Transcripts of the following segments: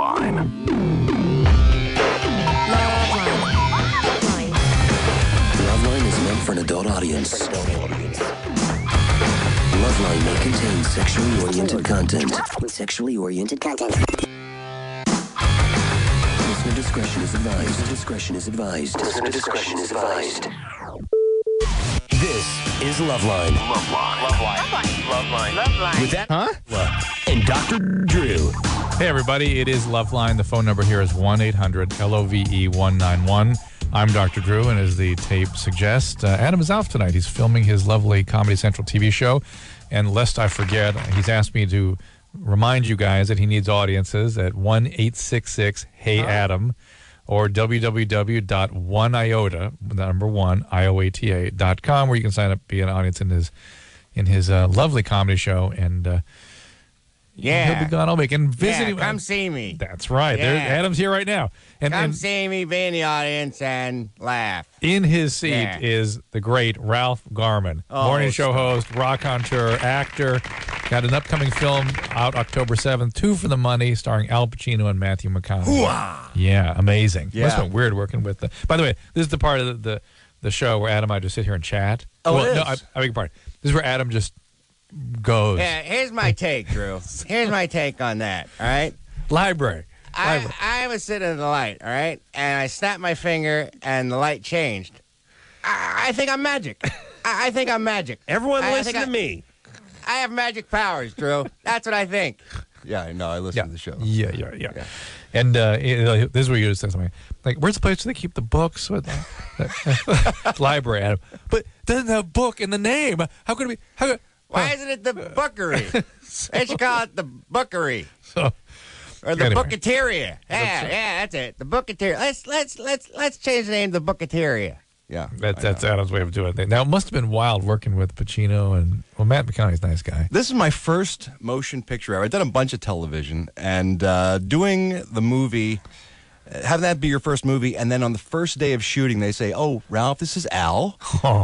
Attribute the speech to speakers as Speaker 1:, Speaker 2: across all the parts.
Speaker 1: Loveline.
Speaker 2: Loveline is meant for an adult audience. Loveline may contain sexually oriented content. Listener discretion is advised. This is Loveline.
Speaker 1: Loveline.
Speaker 2: With that, and Dr. Drew.
Speaker 3: Hey, everybody. It is Loveline. The phone number here is 1-800-LOVE-191. I'm Dr. Drew, and as the tape suggests, Adam is off tonight. He's filming his lovely Comedy Central TV show. And lest I forget, he's asked me to remind you guys that he needs audiences at 1-866-HEY-ADAM or www.oneiota, the number 1, IOATA.com, where you can sign up, be an audience in his lovely comedy show. And he'll be gone all week. And visit him.
Speaker 4: Come see me.
Speaker 3: That's right.
Speaker 4: Yeah.
Speaker 3: Adam's here right now.
Speaker 4: Come see me, be in the audience, and laugh.
Speaker 3: In his seat is the great Ralph Garman, morning show host, raconteur, actor. Got an upcoming film out October 7th, Two for the Money, starring Al Pacino and Matthew McConaughey.
Speaker 4: Hoo-ah!
Speaker 3: Yeah, amazing.
Speaker 4: Yeah.
Speaker 3: Must have been weird working with the... By the way, this is the part of the show where Adam and I just sit here and chat.
Speaker 4: Oh,
Speaker 3: well,
Speaker 4: it is?
Speaker 3: No, I beg your pardon. This is where Adam just goes.
Speaker 4: Yeah, here's my take, Drew. Here's my take on that, all right?
Speaker 3: Library.
Speaker 4: I was sitting in the light, all right? And I snapped my finger, and the light changed. I think I'm magic. I think I'm magic.
Speaker 5: Everyone listen to me.
Speaker 4: I have magic powers, Drew. That's what I think.
Speaker 5: Yeah, I know. I listen to the show.
Speaker 3: Yeah. And this is where you just say something like, "Where's the place where they keep the books?" Library, Adam. But it doesn't have book in the name. How could it be?
Speaker 4: Why isn't it the bookery? They should call it the bookery.
Speaker 3: So,
Speaker 4: or the
Speaker 3: anyway.
Speaker 4: Booketeria. Yeah, that's it. The Booketeria. Let's change the name to the Booketeria.
Speaker 5: Yeah.
Speaker 3: That's Adam's way of doing it. Now, it must have been wild working with Pacino and, Matt McConaughey's a nice guy.
Speaker 5: This is my first motion picture ever. I've done a bunch of television, and doing the movie, having that be your first movie, and then on the first day of shooting, they say, "Oh, Ralph, this is Al.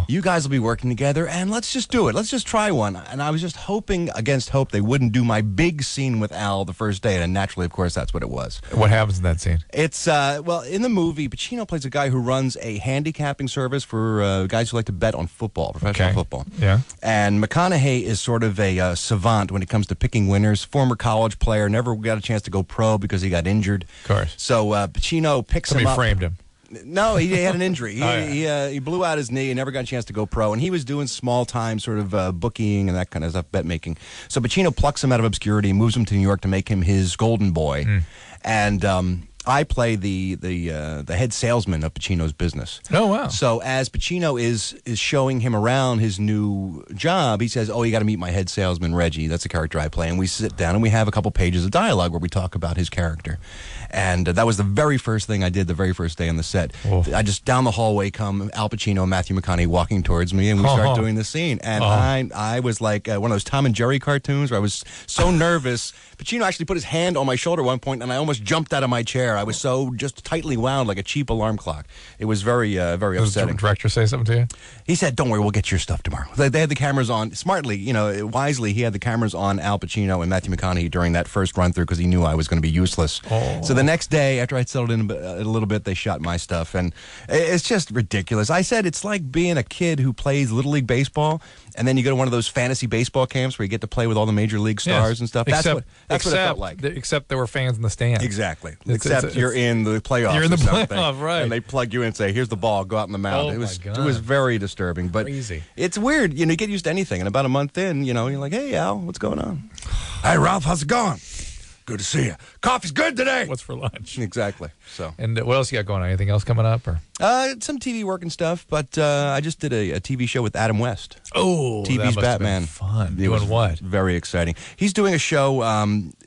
Speaker 5: You guys will be working together, and let's just do it. Let's just try one." And I was just hoping against hope they wouldn't do my big scene with Al the first day, and naturally, of course, that's what it was.
Speaker 3: What happens in that scene?
Speaker 5: It's, well, in the movie, Pacino plays a guy who runs a handicapping service for guys who like to bet on football, professional football.
Speaker 3: Yeah.
Speaker 5: And McConaughey is sort of a savant when it comes to picking winners. Former college player, never got a chance to go pro because he got injured.
Speaker 3: Of course.
Speaker 5: So Pacino picks him
Speaker 3: Somebody
Speaker 5: up.
Speaker 3: framed him.
Speaker 5: No, he had an injury. He
Speaker 3: Yeah.
Speaker 5: blew out his knee and never got a chance to go pro. And he was doing small-time sort of booking and that kind of stuff, bet-making. So Pacino plucks him out of obscurity, moves him to New York to make him his golden boy. And I play the head salesman of Pacino's business.
Speaker 3: Oh, wow.
Speaker 5: So as Pacino is showing him around his new job, he says, "Oh, you got to meet my head salesman, Reggie." That's the character I play. And we sit down and we have a couple pages of dialogue where we talk about his character. And that was the very first thing I did the very first day on the set.
Speaker 3: Oh.
Speaker 5: I just, down the hallway come Al Pacino and Matthew McConaughey walking towards me, and we start doing the scene. And I was like one of those Tom and Jerry cartoons where I was so nervous. Pacino actually put his hand on my shoulder at one point, and I almost jumped out of my chair. I was so just tightly wound like a cheap alarm clock. It was very, very upsetting.
Speaker 3: Did the director say something to you?
Speaker 5: He said, "Don't worry, we'll get your stuff tomorrow." They had the cameras on. Smartly, wisely, he had the cameras on Al Pacino and Matthew McConaughey during that first run-through because he knew I was going to be useless. So the next day, after I'd settled in a little bit, they shot my stuff. And it's just ridiculous. I said it's like being a kid who plays Little League Baseball, and then you go to one of those fantasy baseball camps where you get to play with all the major league stars and stuff. That's what it felt like.
Speaker 3: Except there were fans in the stands.
Speaker 5: Exactly. Except you're in the playoffs.
Speaker 3: You're in the
Speaker 5: something,
Speaker 3: playoff, right.
Speaker 5: And they plug you in and say, "Here's the ball, go out on the mound."
Speaker 3: Oh,
Speaker 5: it was
Speaker 3: my God.
Speaker 5: It was very disturbing. But
Speaker 3: Crazy.
Speaker 5: It's weird. You get used to anything. And about a month in, you're like, "Hey, Al, what's going on?" "Hey, Ralph, how's it going?" "Good to see you. Coffee's good today."
Speaker 3: What's for lunch?
Speaker 5: Exactly. So.
Speaker 3: And what else you got going on? Anything else coming up? Or
Speaker 5: Some TV work and stuff, but I just did a TV show with Adam West.
Speaker 3: Oh, that
Speaker 5: TV's
Speaker 3: must have
Speaker 5: Batman.
Speaker 3: been fun.
Speaker 5: It was
Speaker 3: Doing what?
Speaker 5: Very exciting. He's doing a show.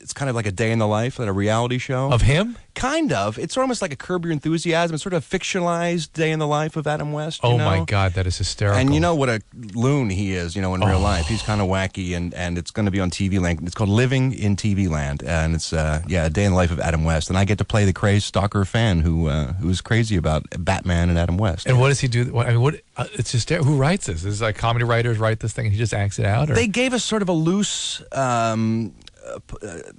Speaker 5: It's kind of like a day in the life, like a reality show.
Speaker 3: Of him?
Speaker 5: Kind of. It's almost like a Curb Your Enthusiasm. It's sort of a fictionalized day in the life of Adam West.
Speaker 3: Oh, my God, that is hysterical.
Speaker 5: And you know what a loon he is, in real life. He's kind of wacky, and it's going to be on TV Land. It's called Living in TV Land, and it's a day in the life of Adam West. And I get to play the crazed stalker fan who's crazy about Batman and Adam West.
Speaker 3: And what does he do? It's just who writes this? Is it like comedy writers write this thing and he just acts it out? Or?
Speaker 5: They gave us sort of a loose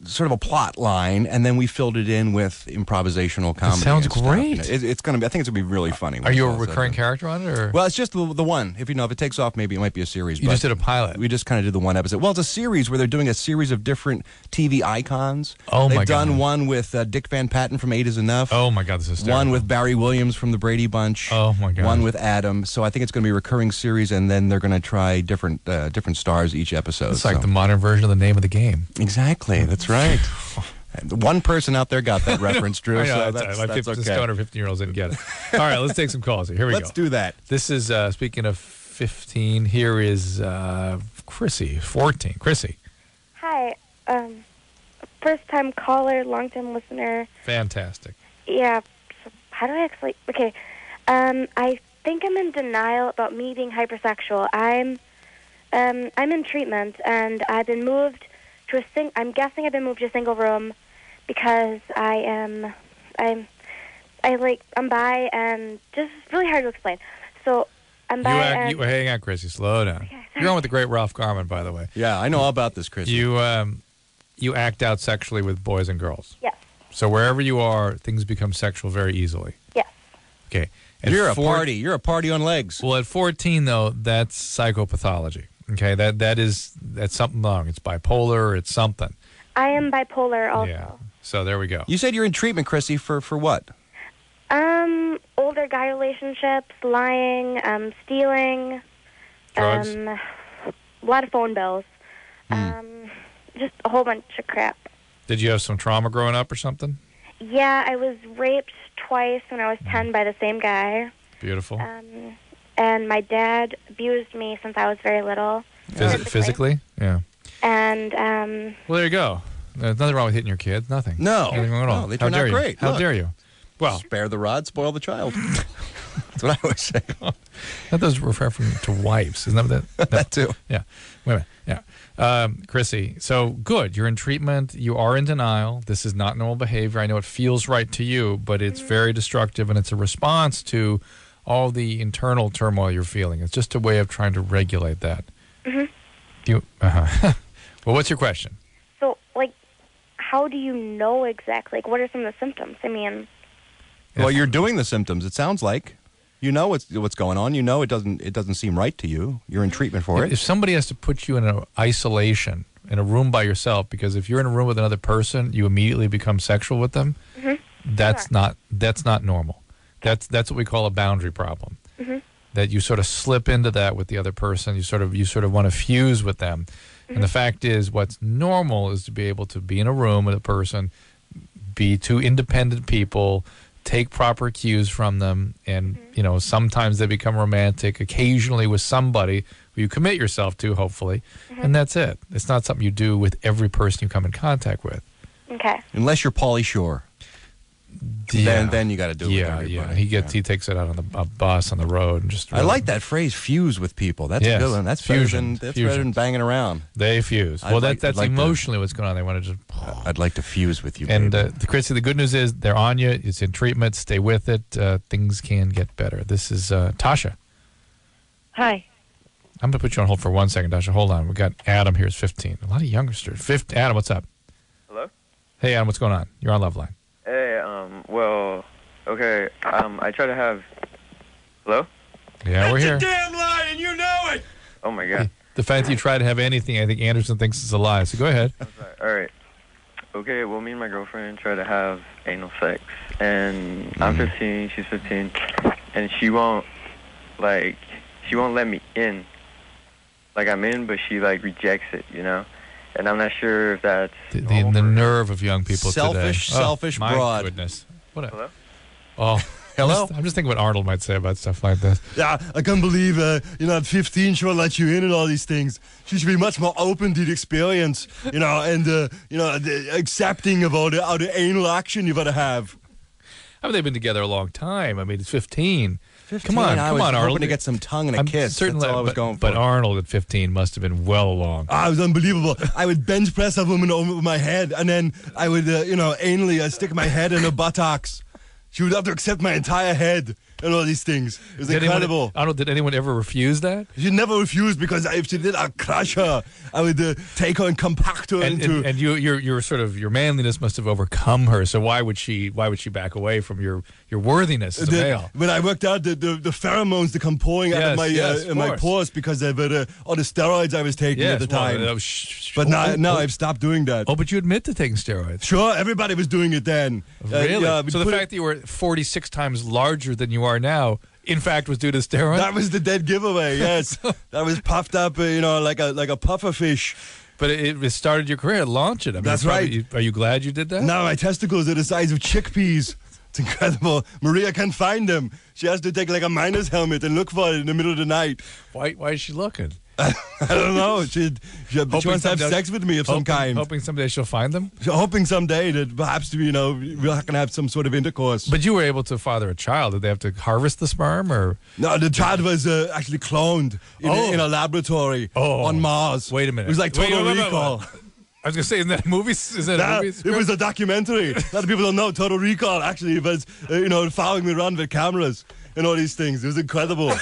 Speaker 5: sort of a plot line, and then we filled it in with improvisational comedy.
Speaker 3: sounds
Speaker 5: and stuff.
Speaker 3: great.
Speaker 5: It's going to be. I think it's going to be really funny.
Speaker 3: Are you a recurring character on it, or?
Speaker 5: Well, it's just the one. If it takes off, maybe it might be a series.
Speaker 3: You
Speaker 5: but
Speaker 3: just did a pilot.
Speaker 5: We just kind of did the one episode. Well, it's a series where they're doing a series of different TV icons.
Speaker 3: Oh, my
Speaker 5: They've done
Speaker 3: God.
Speaker 5: one with Dick Van Patten from 8 Is Enough.
Speaker 3: Oh my God, this is terrible.
Speaker 5: One with Barry Williams from the Brady Bunch.
Speaker 3: Oh, my God.
Speaker 5: One with Adam. So I think it's going to be a recurring series, and then they're going to try different stars each episode.
Speaker 3: It's like the modern version of the name of the game.
Speaker 5: Exactly. That's right. One person out there got that reference, Drew.
Speaker 3: I know,
Speaker 5: So
Speaker 3: that's
Speaker 5: that's
Speaker 3: like 50,
Speaker 5: okay.
Speaker 3: 215-year-olds didn't get it. All right, let's take some calls here. Here we
Speaker 5: Let's
Speaker 3: go.
Speaker 5: do that.
Speaker 3: This is, speaking of 15, here is Chrissy, 14. Chrissy.
Speaker 1: Hi. First-time caller, long-time listener.
Speaker 3: Fantastic.
Speaker 1: Yeah. So how do I actually... Okay. I think I'm in denial about me being hypersexual. I'm in treatment, and I've been moved to I'm guessing I've been moved to a single room because I'm bi, and just really hard to explain. So I'm bi, and...
Speaker 3: Hang on, Chrissy. Slow down.
Speaker 1: Okay,
Speaker 3: You're on with the great Ralph Garman, by the way.
Speaker 5: Yeah, I know all about this, Chris.
Speaker 3: You act out sexually with boys and girls.
Speaker 1: Yes.
Speaker 3: So wherever you are, things become sexual very easily.
Speaker 1: Yes.
Speaker 3: Okay. At
Speaker 5: You're a party. You're a party on legs.
Speaker 3: Well, at 14, though, that's psychopathology. Okay, that's something wrong. It's bipolar. It's something.
Speaker 1: I am bipolar also.
Speaker 3: Yeah. So there we go.
Speaker 5: You said you're in treatment, Chrissy, for what?
Speaker 1: Older guy relationships, lying, stealing,
Speaker 3: Drugs?
Speaker 1: a lot of phone bills, just a whole bunch of crap.
Speaker 3: Did you have some trauma growing up or something?
Speaker 1: Yeah, I was raped twice when I was 10 by the same guy.
Speaker 3: Beautiful.
Speaker 1: And my dad abused me since I was very little.
Speaker 3: Physically? Yeah.
Speaker 1: And,
Speaker 3: Well, there you go. There's nothing wrong with hitting your kids. Nothing.
Speaker 5: No.
Speaker 3: Nothing wrong at all.
Speaker 5: No, they
Speaker 3: How
Speaker 5: turned out
Speaker 3: dare you?
Speaker 5: great.
Speaker 3: How
Speaker 5: Look.
Speaker 3: dare you? Well,
Speaker 5: Spare the rod, spoil the child. That's what I always say.
Speaker 3: that does refer to wives. Isn't that what that? No.
Speaker 5: That too.
Speaker 3: Yeah. Wait a minute. Yeah. Chrissy, so good. You're in treatment. You are in denial. This is not normal behavior. I know it feels right to you, but it's very destructive, and it's a response to all the internal turmoil you're feeling. It's just a way of trying to regulate that. Mm-hmm. Well, what's your question?
Speaker 1: so, how do you know exactly? What are some of the symptoms? I mean...
Speaker 5: Well, you're doing the symptoms. It sounds like you know what's going on. You know it doesn't seem right to you. You're in treatment for it.
Speaker 3: If somebody has to put you in an isolation, in a room by yourself, because if you're in a room with another person, you immediately become sexual with them. That's not normal. That's what we call a boundary problem. That you sort of slip into that with the other person. You sort of want to fuse with them. And the fact is, what's normal is to be able to be in a room with a person, be two independent people, take proper cues from them, and sometimes they become romantic, occasionally with somebody who you commit yourself to, hopefully, and that's it. It's not something you do with every person you come in contact with.
Speaker 1: Okay.
Speaker 5: Unless you're Pauly Shore. Then you got to do it with everybody.
Speaker 3: Yeah. He takes it out on a bus on the road and just.
Speaker 5: I like that phrase, fuse with people. That's a good one. That's
Speaker 3: fusion.
Speaker 5: Better than banging around.
Speaker 3: They fuse.
Speaker 5: I'd
Speaker 3: Well,
Speaker 5: like-
Speaker 3: that's
Speaker 5: I'd like to-
Speaker 3: emotionally what's going on. They want to just.
Speaker 5: I'd like to fuse with you,
Speaker 3: And
Speaker 5: babe.
Speaker 3: Chrissy, the good news is they're on you. It's in treatment. Stay with it. Things can get better. This is Tasha.
Speaker 6: Hi.
Speaker 3: I'm going to put you on hold for 1 second, Tasha. Hold on. We got Adam here. Is 15. A lot of youngsters. Adam, what's up?
Speaker 7: Hello?
Speaker 3: Hey, Adam, what's going on? You're on Loveline.
Speaker 7: Hey, well, okay, I try to have... Hello?
Speaker 3: Yeah, we're here.
Speaker 5: Damn lie, and you know it!
Speaker 7: Oh, my God.
Speaker 3: The fact that you try to have anything, I think Anderson thinks is a lie. So go ahead.
Speaker 7: All right. Okay, well, me and my girlfriend try to have anal sex, and I'm 15, she's 15, and she won't let me in. Like, I'm in, but she, rejects it, And I'm not sure if that's...
Speaker 3: The nerve of young people today.
Speaker 5: Selfish
Speaker 3: my
Speaker 5: broad.
Speaker 3: Goodness. What a,
Speaker 7: Hello?
Speaker 3: Oh,
Speaker 5: Hello?
Speaker 3: I'm just thinking what Arnold might say about stuff like this.
Speaker 8: Yeah, I can't believe, at 15 she won't let you in and all these things. She should be much more open to the experience, and, accepting of all the anal action you've got to have.
Speaker 3: I mean, they've been together a long time. I mean, it's 15.
Speaker 5: 15,
Speaker 3: Come on,
Speaker 5: I was
Speaker 3: Arnold.
Speaker 5: hoping to get some tongue and a kiss.
Speaker 3: Certainly,
Speaker 5: That's all I was going for.
Speaker 3: But Arnold at 15 must have been well along.
Speaker 8: Ah, it was unbelievable. I would bench press a woman over my head, and then I would, anally stick my head in her buttocks. She would have to accept my entire head. and all these things. It was
Speaker 3: Did
Speaker 8: incredible.
Speaker 3: Arnold, did anyone ever refuse that?
Speaker 8: She never refused because if she did, I'd crush her. I would take her and compact her into.
Speaker 3: And your sort of your manliness must have overcome her. So why would she back away from your worthiness as a male?
Speaker 8: When I worked out the pheromones that come pouring out of my pores because of all the steroids I was taking at the time. But now I've stopped doing that.
Speaker 3: Oh, but you admit to taking steroids.
Speaker 8: Sure, everybody was doing it then.
Speaker 3: Really? So the fact that you were 46 times larger than you are now, in fact, was due to steroids?
Speaker 8: That was the dead giveaway, yes. That was puffed up, like a puffer fish.
Speaker 3: But it started your career, launched it. I mean,
Speaker 8: that's right.
Speaker 3: Are you glad you did that?
Speaker 8: Now my testicles are the size of chickpeas. It's incredible. Maria can't find them. She has to take like a miner's helmet and look for it in the middle of the night.
Speaker 3: Why is she looking?
Speaker 8: I don't know. She wants to have sex with me of some kind.
Speaker 3: Hoping someday she'll find them?
Speaker 8: Hoping someday that perhaps, we're going to have some sort of intercourse.
Speaker 3: But you were able to father a child. Did they have to harvest the sperm? Or?
Speaker 8: No, the child was actually cloned in a laboratory on Mars.
Speaker 3: Wait a minute.
Speaker 8: It was like Total Recall.
Speaker 3: I was going to say, isn't that a movie?
Speaker 8: It was a documentary. A lot of people don't know Total Recall, actually, but, following me around with cameras and all these things. It was incredible.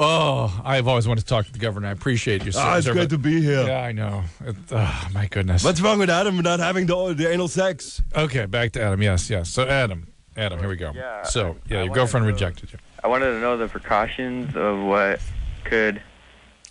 Speaker 3: Oh, I've always wanted to talk to the governor. I appreciate you, sir.
Speaker 8: It's great to be here.
Speaker 3: Yeah, I know. My goodness.
Speaker 8: What's wrong with Adam not having the anal sex?
Speaker 3: Okay, back to Adam. Yes. So Adam, here we go.
Speaker 7: Yeah,
Speaker 3: so, your girlfriend rejected you.
Speaker 7: I wanted to know the precautions of what could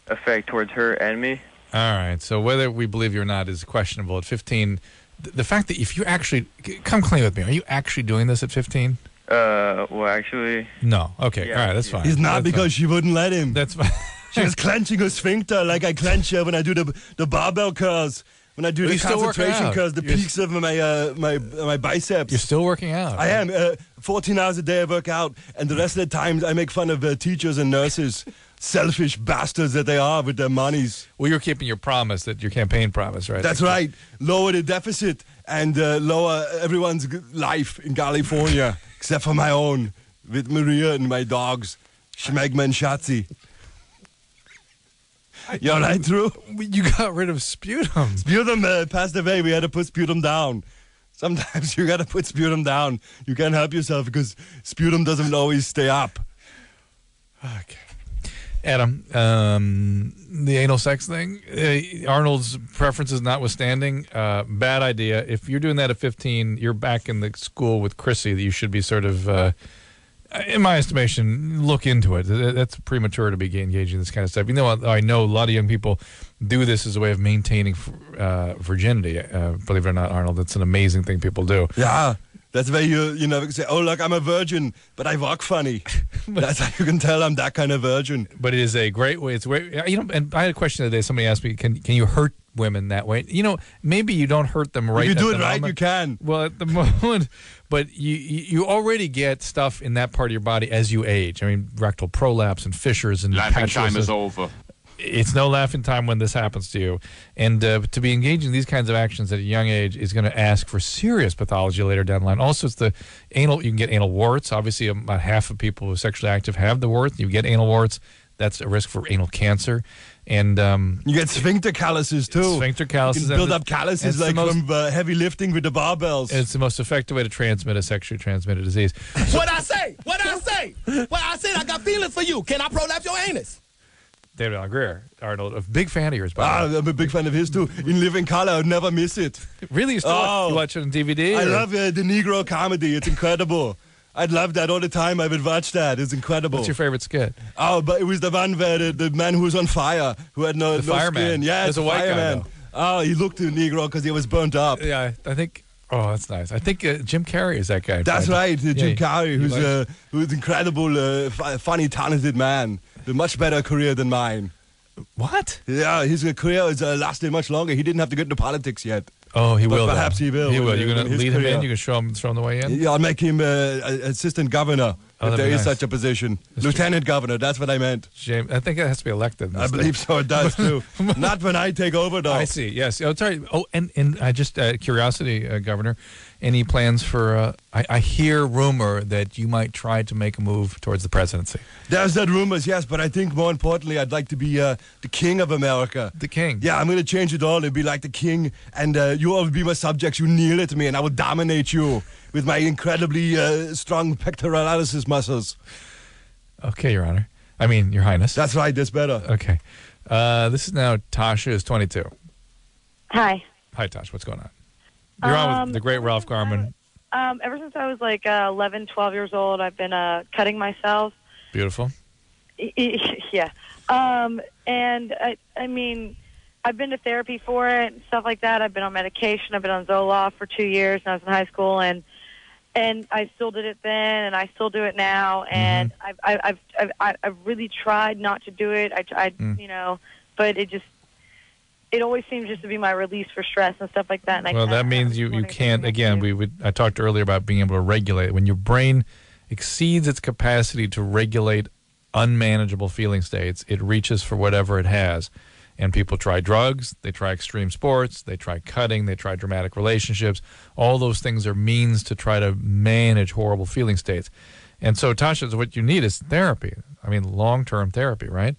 Speaker 7: affect towards her and me.
Speaker 3: All right. So whether we believe you or not is questionable. At 15, the fact that if you actually come clean with me, are you actually doing this at 15?
Speaker 7: Well, actually...
Speaker 3: No. Okay.
Speaker 7: Yeah,
Speaker 3: all right. That's fine.
Speaker 8: He's not
Speaker 3: that's
Speaker 8: because
Speaker 3: fine.
Speaker 8: she wouldn't let him.
Speaker 3: That's fine.
Speaker 8: She was clenching her sphincter like I clench her when I do the barbell curls. When I do the concentration curls, the peaks of my biceps.
Speaker 3: You're still working out.
Speaker 8: I am. 14 hours a day I work out, and the rest of the time I make fun of teachers and nurses. Selfish bastards that they are with their monies.
Speaker 3: Well, you're keeping your promise, your campaign promise, right?
Speaker 8: That's right. Lower the deficit and lower everyone's life in California, except for my own, with Maria and my dogs, Schmegma and Schatzi. You all right, Drew?
Speaker 3: You got rid of sputum.
Speaker 8: Sputum passed away. We had to put sputum down. Sometimes you got to put sputum down. You can't help yourself because sputum doesn't always stay up.
Speaker 3: Okay. Adam, the anal sex thing, Arnold's preferences notwithstanding, bad idea. If you're doing that at 15, you're back in the school with Chrissy that you should be sort of, in my estimation, look into it. That's premature to be engaging in this kind of stuff. You know, I know a lot of young people do this as a way of maintaining virginity. Believe it or not, Arnold, that's an amazing thing people do.
Speaker 8: Yeah. That's why you never say, oh, look, I'm a virgin, but I walk funny. That's how you can tell I'm that kind of virgin.
Speaker 3: But it is a great way. It's great. And I had a question the other day. Somebody asked me, can you hurt women that way? Maybe you don't hurt them right.
Speaker 8: If you do it
Speaker 3: right,
Speaker 8: you can.
Speaker 3: Well, at the moment, but you already get stuff in that part of your body as you age. I mean, rectal prolapse and fissures and
Speaker 9: laughing time is over.
Speaker 3: It's no laughing time when this happens to you. And to be engaging in these kinds of actions at a young age is going to ask for serious pathology later down the line. Also, it's the anal. You can get anal warts. Obviously, about half of people who are sexually active have the wart. You get anal warts. That's a risk for anal cancer. And
Speaker 8: you get sphincter calluses, too.
Speaker 3: Sphincter calluses.
Speaker 8: You can build up calluses like from heavy lifting with the barbells.
Speaker 3: It's the most effective way to transmit a sexually transmitted disease.
Speaker 10: What I say? Well, I said I got feelings for you. Can I prolapse your anus?
Speaker 3: David Greer, Arnold, a big fan of yours. By the way.
Speaker 8: I'm a big fan of his too. In Living Color, I'd never miss it.
Speaker 3: Really? You still watch it on DVD?
Speaker 8: I love the Negro comedy. It's incredible. I'd love that all the time. I would watch that. It's incredible.
Speaker 3: What's your favorite skit?
Speaker 8: Oh, but it was the one where the man who was on fire, who had no
Speaker 3: fireman.
Speaker 8: Skin. Yeah,
Speaker 3: there's a white
Speaker 8: fireman.
Speaker 3: guy.
Speaker 8: Oh, he looked Negro because he was burnt up.
Speaker 3: Yeah, I think. Oh, that's nice. I think Jim Carrey is that guy.
Speaker 8: That's right, Jim Carrey, who's incredible, funny, talented man with much better career than mine.
Speaker 3: What?
Speaker 8: Yeah, his career has lasted much longer. He didn't have to get into politics yet.
Speaker 3: Oh, he will.
Speaker 8: Perhaps he will.
Speaker 3: He will. You're going to lead him in? You're going to show him the way in?
Speaker 8: Yeah, I'll make him assistant governor if there is such a position. Lieutenant governor, that's what I meant.
Speaker 3: James, I think it has to be elected.
Speaker 8: I believe so, it does too. Not when I take over, though.
Speaker 3: I see, yes. Oh, sorry. Oh, and I just, curiosity, Governor, any plans for, I hear rumor that you might try to make a move towards the presidency.
Speaker 8: There's that rumors, yes, but I think more importantly, I'd like to be the king of America.
Speaker 3: The king?
Speaker 8: Yeah, I'm going to change it all and be like the king, and you all will be my subjects. You kneel to me, and I will dominate you. with my incredibly strong pectoralis muscles.
Speaker 3: Okay, Your Honor. I mean, Your Highness.
Speaker 8: That's right. That's better.
Speaker 3: Okay. This is now Tasha is 22.
Speaker 6: Hi.
Speaker 3: Hi, Tasha. What's going on? You're on with the great Ralph Garman.
Speaker 6: Ever since I was like 11, 12 years old, I've been cutting myself.
Speaker 3: Beautiful.
Speaker 6: Yeah. And I mean, I've been to therapy for it and stuff like that. I've been on medication. I've been on Zoloft for 2 years when I was in high school, and I still did it then, and I still do it now. And I've really tried not to do it. You know, but it always seems just to be my release for stress and stuff like that. And
Speaker 3: that means you can't. Again, I talked earlier about being able to regulate. When your brain exceeds its capacity to regulate unmanageable feeling states, it reaches for whatever it has. And people try drugs, they try extreme sports, they try cutting, they try dramatic relationships. All those things are means to try to manage horrible feeling states. And so, Tasha, what you need is therapy. I mean, long-term therapy, right?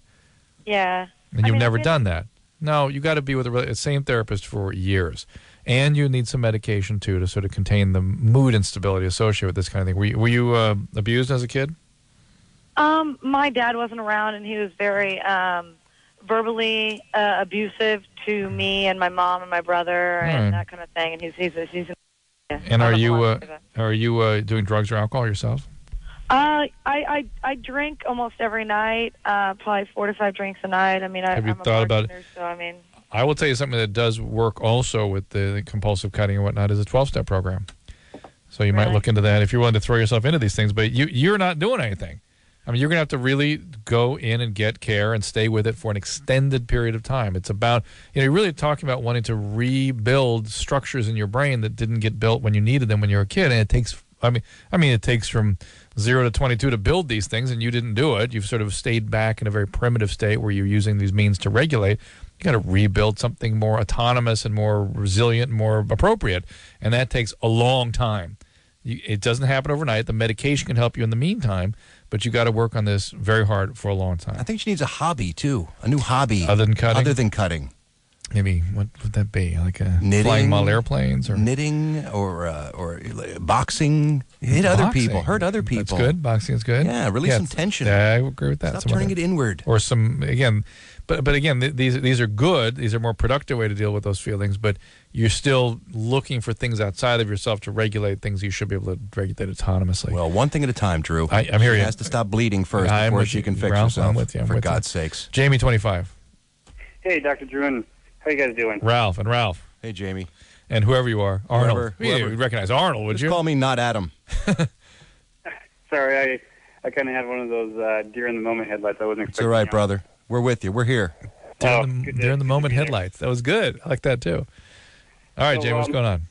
Speaker 6: Yeah.
Speaker 3: And you've never done that. No, you got to be with the same therapist for years. And you need some medication, too, to sort of contain the mood instability associated with this kind of thing. Were you abused as a kid?
Speaker 6: My dad wasn't around, and he was very verbally abusive to me and my mom and my brother and that kind of thing. And he's
Speaker 3: and are you doing drugs or alcohol yourself?
Speaker 6: I drink almost every night, probably 4 to 5 drinks a night. I mean,
Speaker 3: have you thought about it?
Speaker 6: So I mean,
Speaker 3: I will tell you something that does work also with the compulsive cutting and whatnot is a 12-step program. So you might look into that if you're willing to throw yourself into these things. But you're not doing anything. I mean, you're going to have to really go in and get care and stay with it for an extended period of time. It's about, you're really talking about wanting to rebuild structures in your brain that didn't get built when you needed them when you were a kid. And it takes, I mean, it takes from 0 to 22 to build these things, and you didn't do it. You've sort of stayed back in a very primitive state where you're using these means to regulate. You got to rebuild something more autonomous and more resilient and more appropriate. And that takes a long time. It doesn't happen overnight. The medication can help you in the meantime, but you got to work on this very hard for a long time.
Speaker 5: I think she needs a hobby too, a new hobby
Speaker 3: other than
Speaker 5: cutting.
Speaker 3: Maybe what would that be? Like
Speaker 5: knitting,
Speaker 3: flying model airplanes, or
Speaker 5: knitting, or boxing. Hit other people, hurt other people.
Speaker 3: That's good. Boxing is good.
Speaker 5: Yeah, release some tension.
Speaker 3: Yeah, I agree with that.
Speaker 5: Stop turning it inward.
Speaker 3: Or some again. But again, these are good. These are a more productive way to deal with those feelings. But you're still looking for things outside of yourself to regulate things you should be able to regulate autonomously.
Speaker 5: Well, one thing at a time, Drew.
Speaker 3: I'm here.
Speaker 5: She has to stop bleeding first before she can fix herself.
Speaker 3: I'm with you.
Speaker 5: For God's sakes.
Speaker 3: Jamie, 25.
Speaker 9: Hey, Dr. Drew, and how you guys doing?
Speaker 3: Ralph.
Speaker 5: Hey, Jamie.
Speaker 3: And whoever you are. Arnold.
Speaker 5: Whoever.
Speaker 3: You recognize Arnold, would
Speaker 5: Just
Speaker 3: you?
Speaker 5: call me not Adam.
Speaker 9: Sorry, I kind of had one of those deer-in-the-moment headlights. I wasn't expecting.
Speaker 5: It's all right, brother. We're with you. We're here.
Speaker 3: Deer-in-the-moment headlights. That was good. I like that, too. All right, Jamie, what's going on?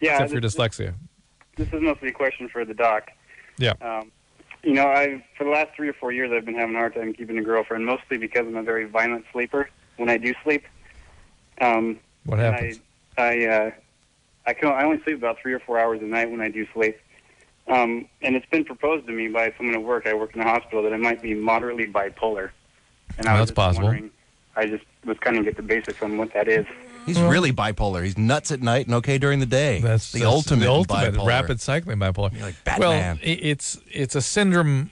Speaker 9: Yeah,
Speaker 3: except for your dyslexia.
Speaker 9: This is mostly a question for the doc.
Speaker 3: Yeah.
Speaker 9: You know, for the last 3 or 4 years, I've been having a hard time keeping a girlfriend, mostly because I'm a very violent sleeper when I do sleep.
Speaker 3: What happens?
Speaker 9: I only sleep about 3 or 4 hours a night when I do sleep. And it's been proposed to me by someone at work. I work in a hospital that I might be moderately bipolar. And
Speaker 3: that's possible.
Speaker 9: I just was kind of get the basics on what that is.
Speaker 5: He's really bipolar. He's nuts at night and okay during the day.
Speaker 3: That's
Speaker 5: the ultimate
Speaker 3: bipolar. Rapid cycling bipolar.
Speaker 5: You're like Batman.
Speaker 3: Well, it's a syndrome.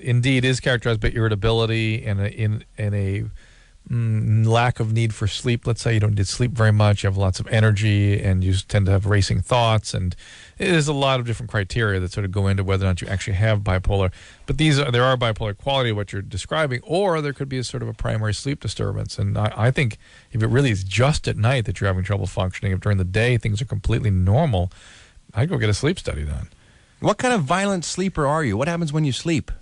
Speaker 3: Indeed, is characterized by irritability and a lack of need for sleep. Let's say you don't sleep very much. You have lots of energy, and you tend to have racing thoughts. And there's a lot of different criteria that sort of go into whether or not you actually have bipolar. But there are bipolar quality of what you're describing, or there could be a sort of a primary sleep disturbance. And I think if it really is just at night that you're having trouble functioning, if during the day things are completely normal, I'd go get a sleep study done.
Speaker 5: What kind of violent sleeper are you? What happens when you sleep?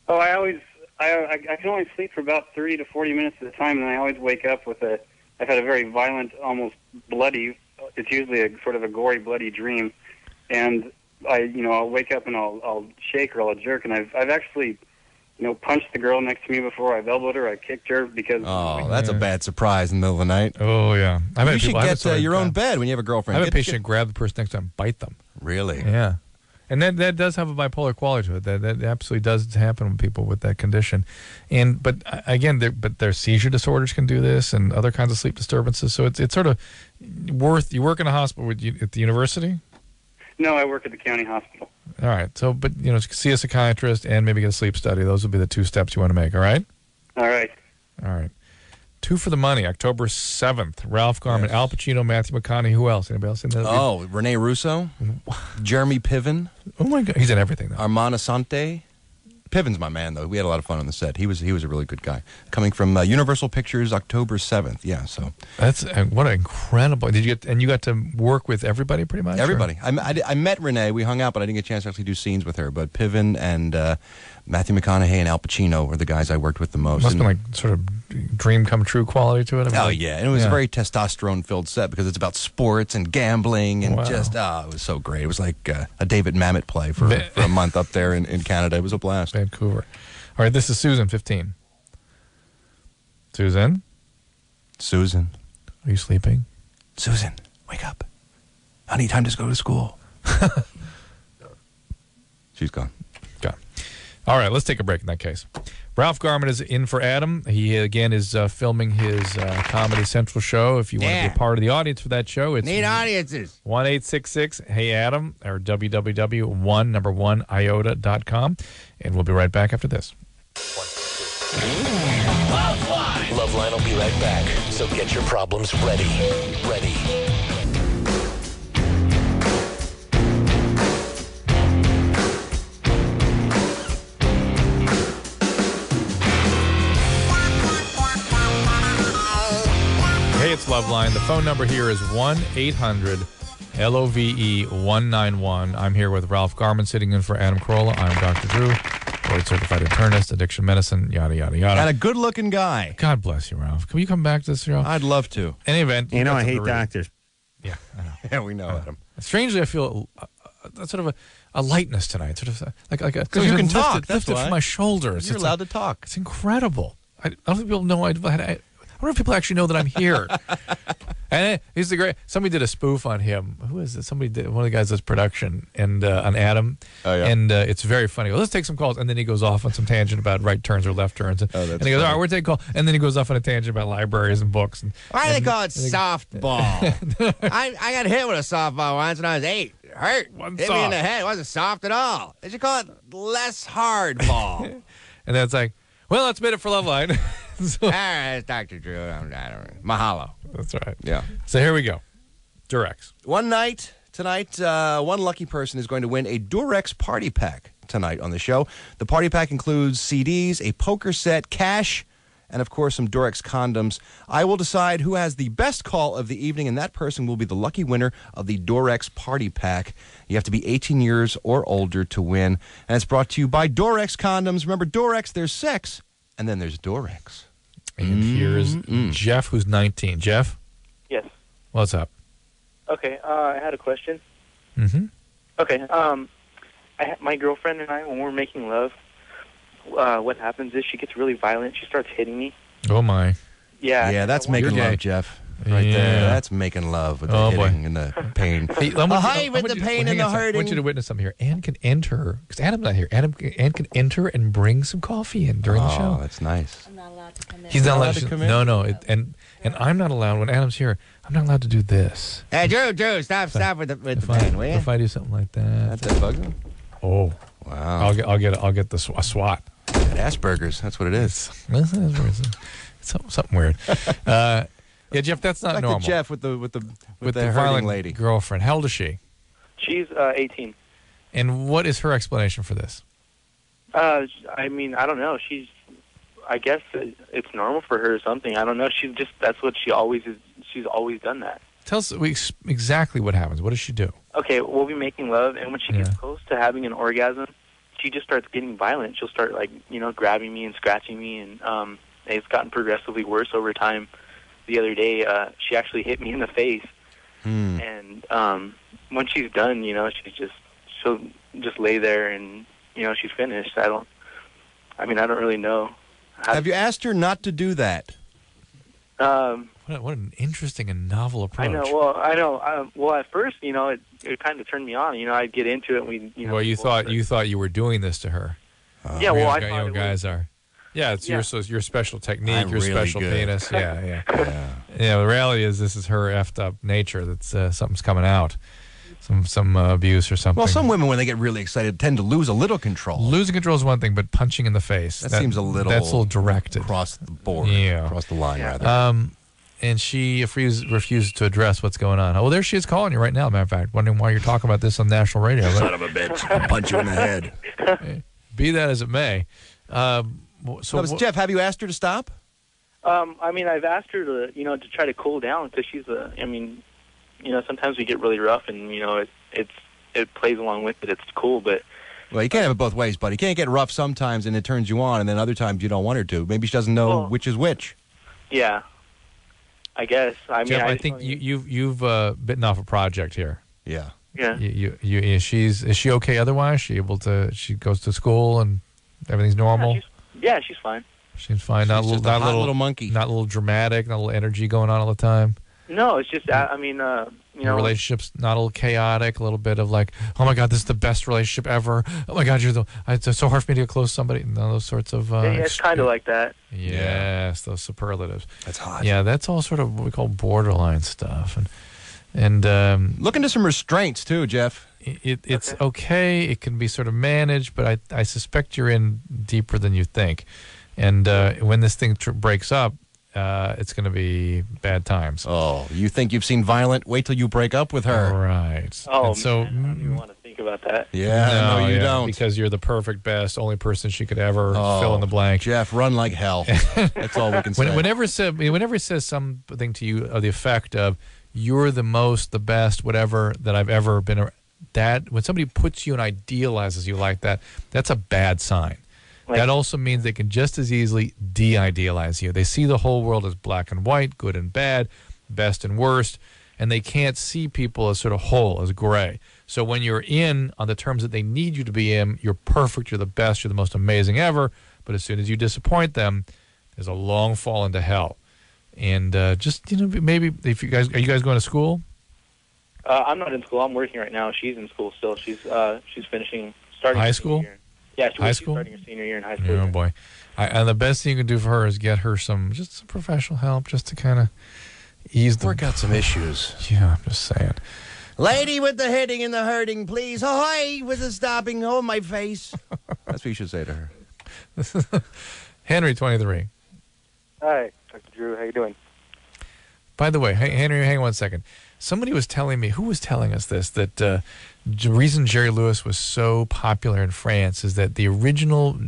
Speaker 9: Oh, I can only sleep for about 30 to 40 minutes at a time, and I always wake up with I've had a very violent, almost bloody, it's usually a sort of a gory, bloody dream. And I'll wake up and I'll shake or I'll jerk, and I've actually, punched the girl next to me before. I've elbowed her, I kicked her because.
Speaker 5: Oh, that's a bad surprise in the middle of the night.
Speaker 3: Oh yeah,
Speaker 5: You should get your own bed when you have a girlfriend.
Speaker 3: I have a patient grab the person next to them and bite them.
Speaker 5: Really?
Speaker 3: Yeah. And that does have a bipolar quality to it. That absolutely does happen with people with that condition. But again, their seizure disorders can do this, and other kinds of sleep disturbances. So it's sort of worth. You work in a hospital at the university?
Speaker 9: No, I work at the county hospital.
Speaker 3: All right. So, but, see a psychiatrist and maybe get a sleep study. Those would be the 2 steps you want to make, all right?
Speaker 9: All right.
Speaker 3: All right. 2 for the money, October 7th. Ralph Garman,
Speaker 5: Yes.
Speaker 3: Al Pacino, Matthew McConaughey. Who else? Anybody else in there?
Speaker 5: Oh, Rene Russo, Jeremy Piven,
Speaker 3: Oh, my God. He's in everything, though.
Speaker 5: Armand Assante. Piven's my man, though. We had a lot of fun on the set. He was a really good guy. Coming from Universal Pictures, October 7th. Yeah, so
Speaker 3: That's what an incredible. You got to work with everybody pretty much?
Speaker 5: everybody. I met Renee. We hung out, but I didn't get a chance to actually do scenes with her. But Piven and Matthew McConaughey and Al Pacino were the guys I worked with the most.
Speaker 3: Must have been like sort of dream come true quality to it.
Speaker 5: Oh, yeah. And it was a very testosterone-filled set because it's about sports and gambling and
Speaker 3: Wow.
Speaker 5: it was so great. It was like a David Mamet play for a month up there in Canada. It was a blast.
Speaker 3: Vancouver. All right, this is Susan, 15. Susan,
Speaker 5: Susan.
Speaker 3: are you sleeping?
Speaker 5: Susan, wake up. Honey, time to go to school. She's gone.
Speaker 3: Gone. All right, let's take a break in that case. Ralph Garman is in for Adam. He, again, is filming his Comedy Central show. If you want to be a part of the audience for that show, it's
Speaker 4: Need audiences.
Speaker 3: 1-866-HEY-ADAM or www.1iota.com. And we'll be right back after this.
Speaker 2: Loveline will be right back. So get your problems ready. Ready.
Speaker 3: Hey, it's Loveline. The phone number here is 1-800-LOVE-191. I'm here with Ralph Garman sitting in for Adam Carolla. I'm Dr. Drew, board-certified internist, addiction medicine, yada, yada, yada.
Speaker 5: And a good-looking guy.
Speaker 3: God bless you, Ralph. Can you come back to this show?
Speaker 5: I'd love to.
Speaker 3: Any event.
Speaker 4: You know, I hate
Speaker 3: something to read.
Speaker 4: doctors.
Speaker 3: Yeah, I know.
Speaker 5: Yeah, we know Adam.
Speaker 3: Strangely, I feel sort of a lightness tonight. Sort of like a
Speaker 5: Because you can talk. That's
Speaker 3: lifted
Speaker 5: why.
Speaker 3: from my shoulders.
Speaker 5: You're
Speaker 3: It's
Speaker 5: allowed to talk.
Speaker 3: It's incredible. I don't think people know. I wonder if people actually know that I'm here. And he's the great. Somebody did a spoof on him. Who is it? Somebody did. One of the guys does production and on Adam.
Speaker 5: Oh, yeah.
Speaker 3: And it's very funny. Well, let's take some calls, and then he goes off on some tangent about right turns or left turns. And,
Speaker 5: Oh, that's
Speaker 3: and he goes,
Speaker 5: funny.
Speaker 3: "All right, we're taking call," and then he goes off on a tangent about libraries and books. And,
Speaker 4: Why do they
Speaker 3: and-
Speaker 4: call it softball? I got hit with a softball once when I was 8. It hurt.
Speaker 3: Wasn't
Speaker 4: Hit me in
Speaker 3: soft.
Speaker 4: the head. It wasn't soft at all. They should call it less hard ball.
Speaker 3: And then it's like, well, that's been it for Loveline. So-
Speaker 4: All right, it's Dr. Drew. I don't Mahalo.
Speaker 3: that's right.
Speaker 5: Yeah.
Speaker 3: So here we go. Durex.
Speaker 5: One night tonight, one lucky person is going to win a Durex party pack tonight on the show. The party pack includes CDs, a poker set, cash, and, of course, some Durex condoms. I will decide who has the best call of the evening, and that person will be the lucky winner of the Durex party pack. You have to be 18 years or older to win, and it's brought to you by Durex Condoms. Remember, Durex, there's sex, and then there's Durex.
Speaker 3: And here's Jeff, who's 19. Jeff,
Speaker 11: Yes.
Speaker 3: what's up?
Speaker 11: Okay. I had a question.
Speaker 3: Mm-hmm.
Speaker 11: Okay. My girlfriend and I, when we're making love, what happens is she gets really violent. She starts hitting me.
Speaker 3: Oh, my.
Speaker 11: Yeah.
Speaker 5: Yeah, that's
Speaker 11: I wonder-
Speaker 5: making
Speaker 3: You're
Speaker 5: love,
Speaker 3: gay.
Speaker 5: Jeff. Right
Speaker 3: Yeah.
Speaker 5: there. That's making love with the
Speaker 3: Oh, boy.
Speaker 5: hitting and the pain.
Speaker 3: Hey,
Speaker 5: Hi with the pain and the
Speaker 3: I
Speaker 5: hurting.
Speaker 3: want you to witness something here. Ann can enter, because Adam's not here. Ann can enter and bring some coffee in during the show.
Speaker 5: Oh, that's nice.
Speaker 12: I'm not allowed to come in.
Speaker 3: He's not allowed
Speaker 5: to
Speaker 3: to
Speaker 5: come in?
Speaker 3: No. And I'm not allowed, when Adam's here, I'm not allowed to do this.
Speaker 4: Hey, Drew, stop with the
Speaker 3: If
Speaker 4: pain, will you?
Speaker 3: if I do something like that.
Speaker 5: That's bugs him?
Speaker 3: Oh.
Speaker 5: Wow.
Speaker 3: I'll get the a SWAT.
Speaker 5: Asperger's. That's what it is.
Speaker 3: It's something weird. Yeah, Jeff, that's not
Speaker 5: Like
Speaker 3: normal.
Speaker 5: the Jeff with the
Speaker 3: the
Speaker 5: hurting
Speaker 3: violent
Speaker 5: lady.
Speaker 3: girlfriend. How old is she?
Speaker 11: She's 18.
Speaker 3: And what is her explanation for this?
Speaker 11: I mean, I don't know. I guess it's normal for her or something. I don't know. That's what she always is. She's always done that.
Speaker 3: Tell us exactly what happens. What does she do?
Speaker 11: Okay, we'll be making love, and when she
Speaker 3: Yeah.
Speaker 11: gets close to having an orgasm, she just starts getting violent. She'll start, grabbing me and scratching me, and it's gotten progressively worse over time. The other day, she actually hit me in the face, and when she's done, she'll just lay there and, she's finished. I don't really know.
Speaker 5: Have you asked her not to do that?
Speaker 3: What an interesting and novel approach.
Speaker 11: I know. Well, at first, it kind of turned me on. I'd get into it. And we,
Speaker 3: Well, you thought you were doing this to her.
Speaker 11: Yeah, well, I
Speaker 3: you
Speaker 11: thought it
Speaker 3: guys are. Yeah, it's your special technique,
Speaker 5: I'm
Speaker 3: your
Speaker 5: really
Speaker 3: special
Speaker 5: good.
Speaker 3: penis. Yeah. Yeah, the reality is this is her effed up nature. That's something's coming out. some abuse or something.
Speaker 5: Well, some women, when they get really excited, tend to lose a little control.
Speaker 3: Losing control is one thing, but punching in the face.
Speaker 5: That seems a little...
Speaker 3: That's a little directed.
Speaker 5: Across the board.
Speaker 3: Yeah.
Speaker 5: Across the line, rather.
Speaker 3: And she refused to address what's going on. Oh, there she is calling you right now, matter of fact, wondering why you're talking about this on national radio.
Speaker 8: Son of a bitch. I'll punch you in the head.
Speaker 3: Be that as it may.
Speaker 5: Jeff, have you asked her to stop?
Speaker 11: I mean, I've asked her to, to try to cool down because sometimes we get really rough and, it plays along with it. It's cool, but...
Speaker 5: Well, you can't have it both ways, buddy. You can't get rough sometimes and it turns you on, and then other times you don't want her to. Maybe she doesn't know which is which.
Speaker 11: Yeah. I guess.
Speaker 3: Jeff, I think you've bitten off a project here.
Speaker 5: Yeah.
Speaker 11: Yeah.
Speaker 3: Is she okay otherwise? She goes to school and everything's normal?
Speaker 11: Yeah, she's fine.
Speaker 3: She's fine.
Speaker 5: She's just a hot little monkey.
Speaker 3: Not a little dramatic, not a little energy going on all the time.
Speaker 11: No, it's just,
Speaker 3: Your relationship's not a little chaotic, a little bit of like, oh my God, this is the best relationship ever. Oh my God, it's so hard for me to get close to somebody. And those sorts of...
Speaker 11: yeah, it's kind of like that.
Speaker 3: Yes, those superlatives.
Speaker 5: That's hot.
Speaker 3: Yeah, that's all sort of what we call borderline stuff. And
Speaker 5: look into some restraints too, Jeff.
Speaker 3: It's okay. It can be sort of managed, but I suspect you're in deeper than you think. And when this thing breaks up, it's going to be bad times.
Speaker 5: Oh, you think you've seen violent? Wait till you break up with her.
Speaker 3: Right.
Speaker 11: Oh,
Speaker 3: so,
Speaker 11: man, I don't even want to think about that.
Speaker 5: Yeah, no, you don't.
Speaker 3: Because you're the perfect, best, only person she could ever fill in the blank.
Speaker 5: Jeff, run like hell. That's all we can say.
Speaker 3: Whenever it says something to you of the effect of, you're the most, the best, whatever that I've ever been, when somebody puts you and idealizes you like that, that's a bad sign. That also means they can just as easily de-idealize you. They see the whole world as black and white, good and bad, best and worst, and they can't see people as sort of whole, as gray. So when you're in on the terms that they need you to be in, you're perfect, you're the best, you're the most amazing ever, but as soon as you disappoint them, there's a long fall into hell. And maybe if are you guys going to school?
Speaker 11: I'm not in school. I'm working right now. She's in school still. She's finishing, starting
Speaker 3: high school.
Speaker 11: Yeah,
Speaker 3: high
Speaker 11: she's
Speaker 3: school?
Speaker 11: starting her senior year in high school.
Speaker 3: Oh boy! And the best thing you can do for her is get her some professional help, just to kind of ease the...
Speaker 5: Work out some issues.
Speaker 3: Yeah, I'm just saying.
Speaker 4: Lady with the hitting and the hurting, please. Ahoy with the stopping. Oh, my face.
Speaker 5: That's what you should say to her.
Speaker 3: Henry, 23.
Speaker 12: Hi, Dr. Drew. How you doing?
Speaker 3: By the way, Henry, hang on 1 second. Somebody was telling me, who was telling us this, that the reason Jerry Lewis was so popular in France is that the original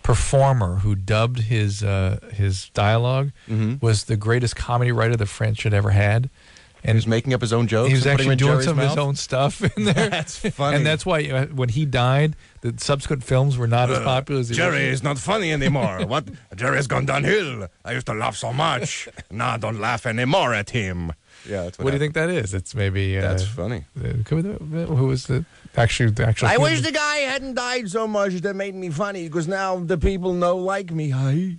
Speaker 3: performer who dubbed his dialogue was the greatest comedy writer the French had ever had. And
Speaker 5: he was making up his own jokes.
Speaker 3: He was
Speaker 5: and
Speaker 3: actually doing
Speaker 5: Jerry's
Speaker 3: some
Speaker 5: mouth?
Speaker 3: of his own stuff in there.
Speaker 5: That's funny.
Speaker 3: And that's why when he died, the subsequent films were not as popular as the
Speaker 8: Jerry
Speaker 3: original.
Speaker 8: is not funny anymore. What? Jerry has gone downhill. I used to laugh so much. Now I don't laugh anymore at him.
Speaker 5: Yeah, that's
Speaker 3: What do you think that is? It's maybe...
Speaker 5: That's funny.
Speaker 3: Who was the actual...
Speaker 4: I wish the guy hadn't died so much that made me funny, because now the people like me. Hi.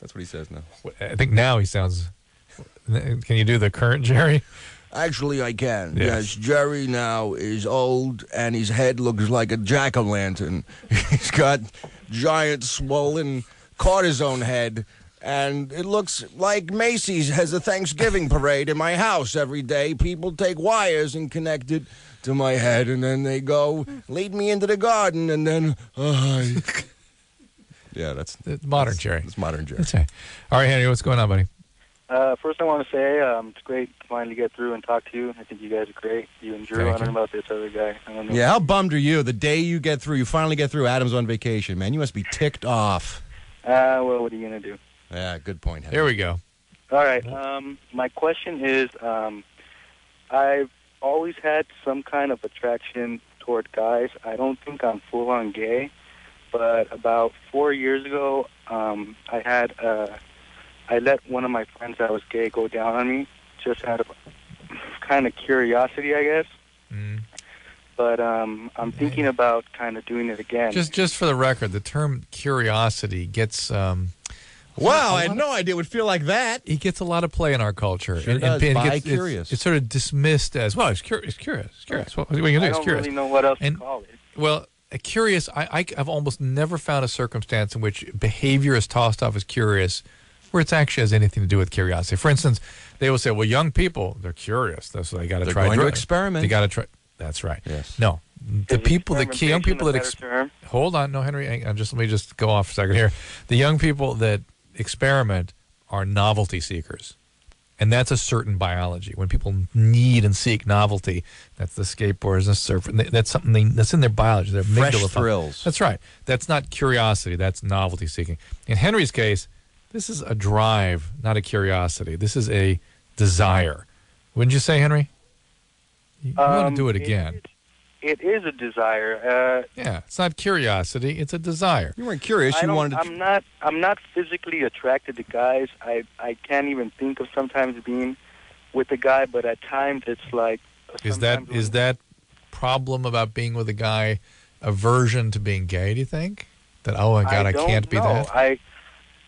Speaker 5: That's what he says now.
Speaker 3: I think now he sounds... Can you do the current Jerry?
Speaker 4: Actually, I can. Yes, Jerry now is old, and his head looks like a jack-o'-lantern. He's got giant, swollen cortisone head, and it looks like Macy's has a Thanksgiving parade in my house every day. People take wires and connect it to my head, and then they go lead me into the garden, and then...
Speaker 5: Yeah, that's
Speaker 3: modern Jerry.
Speaker 5: It's modern Jerry.
Speaker 3: That's right. All right, Henry, what's going on, buddy?
Speaker 12: First, I want to say it's great to finally get through and talk to you. I think you guys are great. You and Drew. I don't know about this other guy. I don't know.
Speaker 5: Yeah, how bummed are you the day you finally get through, Adam's on vacation, man? You must be ticked off.
Speaker 12: Well, what are you going to do?
Speaker 5: Yeah, good point, Henry.
Speaker 3: Here we go.
Speaker 12: All right. My question is, I've always had some kind of attraction toward guys. I don't think I'm full-on gay, but about 4 years ago, I let one of my friends that was gay go down on me, just out of kind of curiosity, I guess. But I'm thinking about kind of doing it again.
Speaker 3: Just for the record, the term curiosity gets...
Speaker 5: Wow, I had no idea it would feel like that.
Speaker 3: He gets a lot of play in our culture.
Speaker 5: Sure does. Bi-curious.
Speaker 3: It's sort of dismissed as, well, it's curious. What are you going to do?
Speaker 12: I
Speaker 3: It's
Speaker 12: don't
Speaker 3: curious.
Speaker 12: really know what else to call it.
Speaker 3: Well, curious, I've almost never found a circumstance in which behavior is tossed off as curious where it actually has anything to do with curiosity. For instance, they will say, well, young people, they're curious. That's why they got to try.
Speaker 5: They're going to experiment.
Speaker 3: They got to try. That's right.
Speaker 5: Yes.
Speaker 3: No, the young people that hold on, no, Henry, hang on, let me just go off a second here. The young people that experiment are novelty seekers. And that's a certain biology. When people need and seek novelty, that's the skateboarders and the surfer. That's something that's in their biology. Their
Speaker 5: fresh
Speaker 3: amygdala.
Speaker 5: thrills.
Speaker 3: That's right. That's not curiosity. That's novelty seeking. In Henry's case, this is a drive, not a curiosity. This is a desire. Wouldn't you say, Henry? You want to do it again.
Speaker 12: It is a desire.
Speaker 3: Yeah, it's not curiosity. It's a desire.
Speaker 5: You weren't curious. You wanted to.
Speaker 12: I'm not physically attracted to guys. I can't even think of sometimes being with a guy, but at times it's like.
Speaker 3: Is that problem about being with a guy aversion to being gay? Do you think that? Oh my God, I can't be that.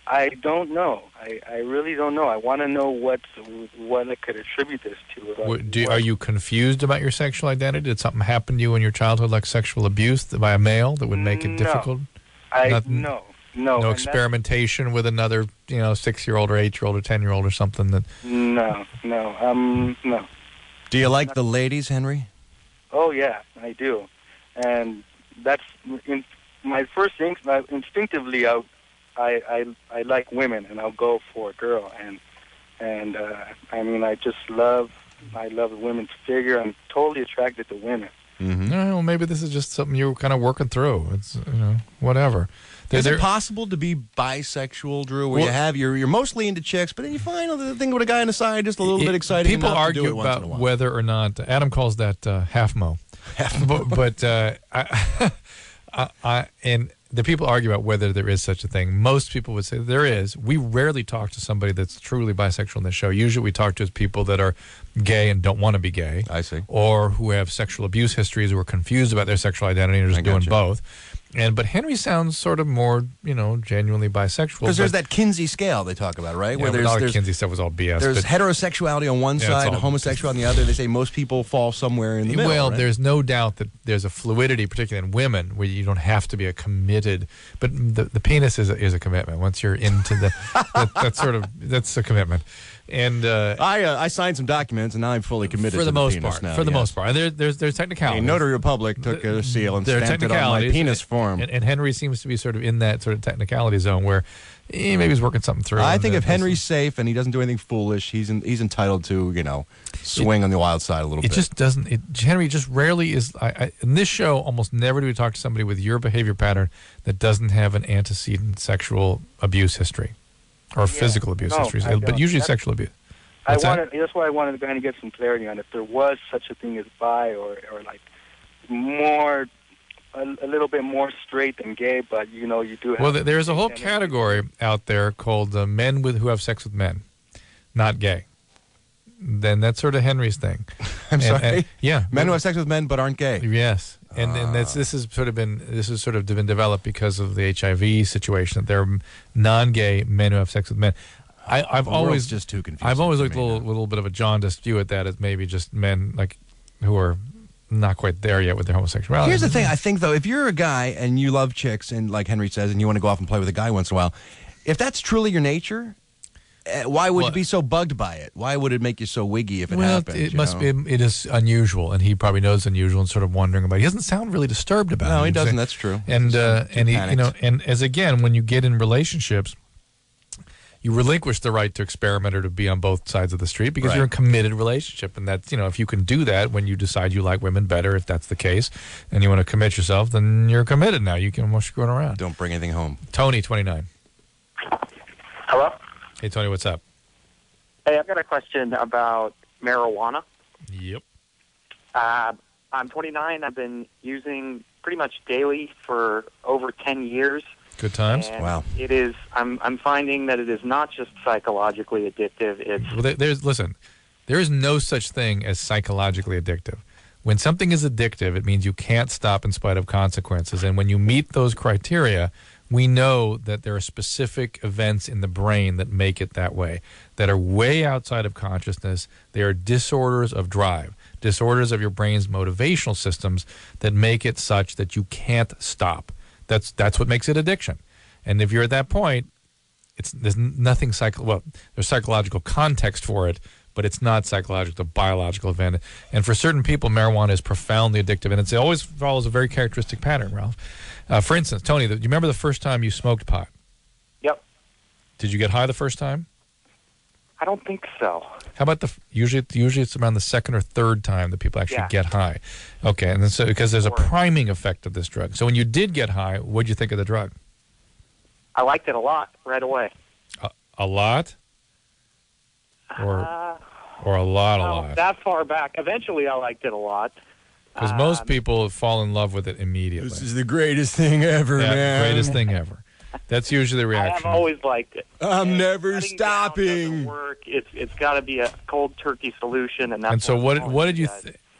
Speaker 12: I don't know. I really don't know. I want to know what I could attribute this to.
Speaker 3: Are you confused about your sexual identity? Did something happen to you in your childhood, like sexual abuse by a male, that would make it difficult?
Speaker 12: No
Speaker 3: experimentation with another, 6-year-old or 8-year-old or 10-year-old or something that.
Speaker 12: No.
Speaker 5: Do you like the ladies, Henry?
Speaker 12: Oh yeah, I do, and that's in my first instinctively. I like women, and I'll go for a girl, and I mean, I love women's figure. I'm totally attracted to women.
Speaker 3: Mm-hmm. No, well, maybe this is just something you're kind of working through. It's whatever.
Speaker 5: Is it possible to be bisexual, Drew? Where you're mostly into chicks, but then you find the thing with a guy on the side just a little bit exciting.
Speaker 3: People argue about whether or not Adam calls that half-mo. But and the people argue about whether there is such a thing. Most people would say there is. We rarely talk to somebody that's truly bisexual in this show. Usually we talk to people that are gay and don't want to be gay.
Speaker 5: I see.
Speaker 3: Or who have sexual abuse histories, who are confused about their sexual identity and are just doing both. But Henry sounds sort of more, genuinely bisexual.
Speaker 5: Because there's that Kinsey scale they talk about, right?
Speaker 3: Yeah, where all the Kinsey stuff was all BS.
Speaker 5: There's heterosexuality on one side and homosexuality on the other. They say most people fall somewhere in the middle.
Speaker 3: Well,
Speaker 5: right?
Speaker 3: There's no doubt that there's a fluidity, particularly in women, where you don't have to be a committed. But the penis is a commitment. Once you're into that's a commitment. And
Speaker 5: I signed some documents, and now I'm fully committed
Speaker 3: for the
Speaker 5: to
Speaker 3: most
Speaker 5: penis
Speaker 3: part.
Speaker 5: now,
Speaker 3: For the most part, there's technicalities.
Speaker 5: A notary public took a seal and stamped it on my penis form.
Speaker 3: And Henry seems to be sort of in that sort of technicality zone where maybe he's working something through.
Speaker 5: I think if Henry's safe and he doesn't do anything foolish, he's entitled to swing on the wild side a little bit.
Speaker 3: It just doesn't. Henry just rarely is. In this show, almost never do we talk to somebody with your behavior pattern that doesn't have an antecedent sexual abuse history. Or physical abuse histories, but usually sexual abuse.
Speaker 12: That's why I wanted to kind of get some clarity on if there was such a thing as bi or like more, a little bit more straight than gay, but you do have.
Speaker 3: Well, there's a whole category out there called men who have sex with men, not gay. Then that's sort of Henry's thing.
Speaker 5: I'm sorry.
Speaker 3: Yeah,
Speaker 5: men who have sex with men but aren't gay.
Speaker 3: Yes. And this has sort of been developed because of the HIV situation, that there are non-gay men who have sex with men. I've always
Speaker 5: just too confused.
Speaker 3: I've always looked a little bit of a jaundiced view at that as maybe just men who are not quite there yet with their homosexuality.
Speaker 5: Here's the thing. I think though, if you're a guy and you love chicks and like Henry says, and you want to go off and play with a guy once in a while, if that's truly your nature. Why would you be so bugged by it? Why would it make you so wiggy if it happens?
Speaker 3: It must be. It is unusual, and he probably knows it's unusual and sort of wondering about it. He doesn't sound really disturbed about it.
Speaker 5: No, he doesn't. That's true.
Speaker 3: And he, and as again, when you get in relationships, you relinquish the right to experiment or to be on both sides of the street because you're in a committed relationship, and that's if you can do that when you decide you like women better, if that's the case, and you want to commit yourself, then you're committed now. You can almost screw around.
Speaker 5: Don't bring anything home.
Speaker 3: Tony, 29.
Speaker 13: Hello?
Speaker 3: Hey, Tony, what's up?
Speaker 13: Hey, I've got a question about marijuana.
Speaker 3: Yep.
Speaker 13: I'm 29. I've been using pretty much daily for over 10 years.
Speaker 3: Good times?
Speaker 13: And
Speaker 5: wow.
Speaker 13: It is. I'm finding that it is not just psychologically addictive. It's
Speaker 3: listen, there is no such thing as psychologically addictive. When something is addictive, it means you can't stop in spite of consequences. And when you meet those criteria, we know that there are specific events in the brain that make it that way, that are way outside of consciousness. They are disorders of drive, disorders of your brain's motivational systems that make it such that you can't stop. That's what makes it addiction. And if you're at that point, there's nothing there's psychological context for it, but it's not psychological, biological event. And for certain people, marijuana is profoundly addictive, and it always follows a very characteristic pattern, Ralph. For instance, Tony, do you remember the first time you smoked pot?
Speaker 13: Yep.
Speaker 3: Did you get high the first time?
Speaker 13: I don't think so.
Speaker 3: How about usually it's around the second or third time that people actually get high. Okay, and then so because there's a priming effect of this drug. So when you did get high, what did you think of the drug?
Speaker 13: I liked it a lot right away.
Speaker 3: A lot? Or a lot?
Speaker 13: That far back. Eventually, I liked it a lot.
Speaker 3: Because most people fall in love with it immediately.
Speaker 4: This is the greatest thing ever, man.
Speaker 3: Greatest thing ever. That's usually the reaction.
Speaker 13: I have always liked it.
Speaker 4: I'm never stopping.
Speaker 13: Work. It's got to be a cold turkey solution, and that's.
Speaker 3: And so what did you?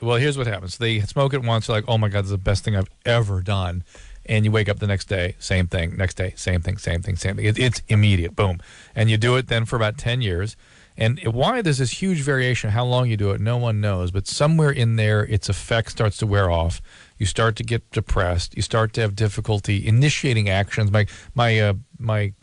Speaker 3: Well, here's what happens. They smoke it once. They're like, oh my God, this is the best thing I've ever done. And you wake up the next day, same thing. Next day, same thing, same thing, same thing. It's immediate, boom. And you do it then for about 10 years. And why there's this huge variation how long you do it, no one knows. But somewhere in there, its effect starts to wear off. You start to get depressed. You start to have difficulty initiating actions. My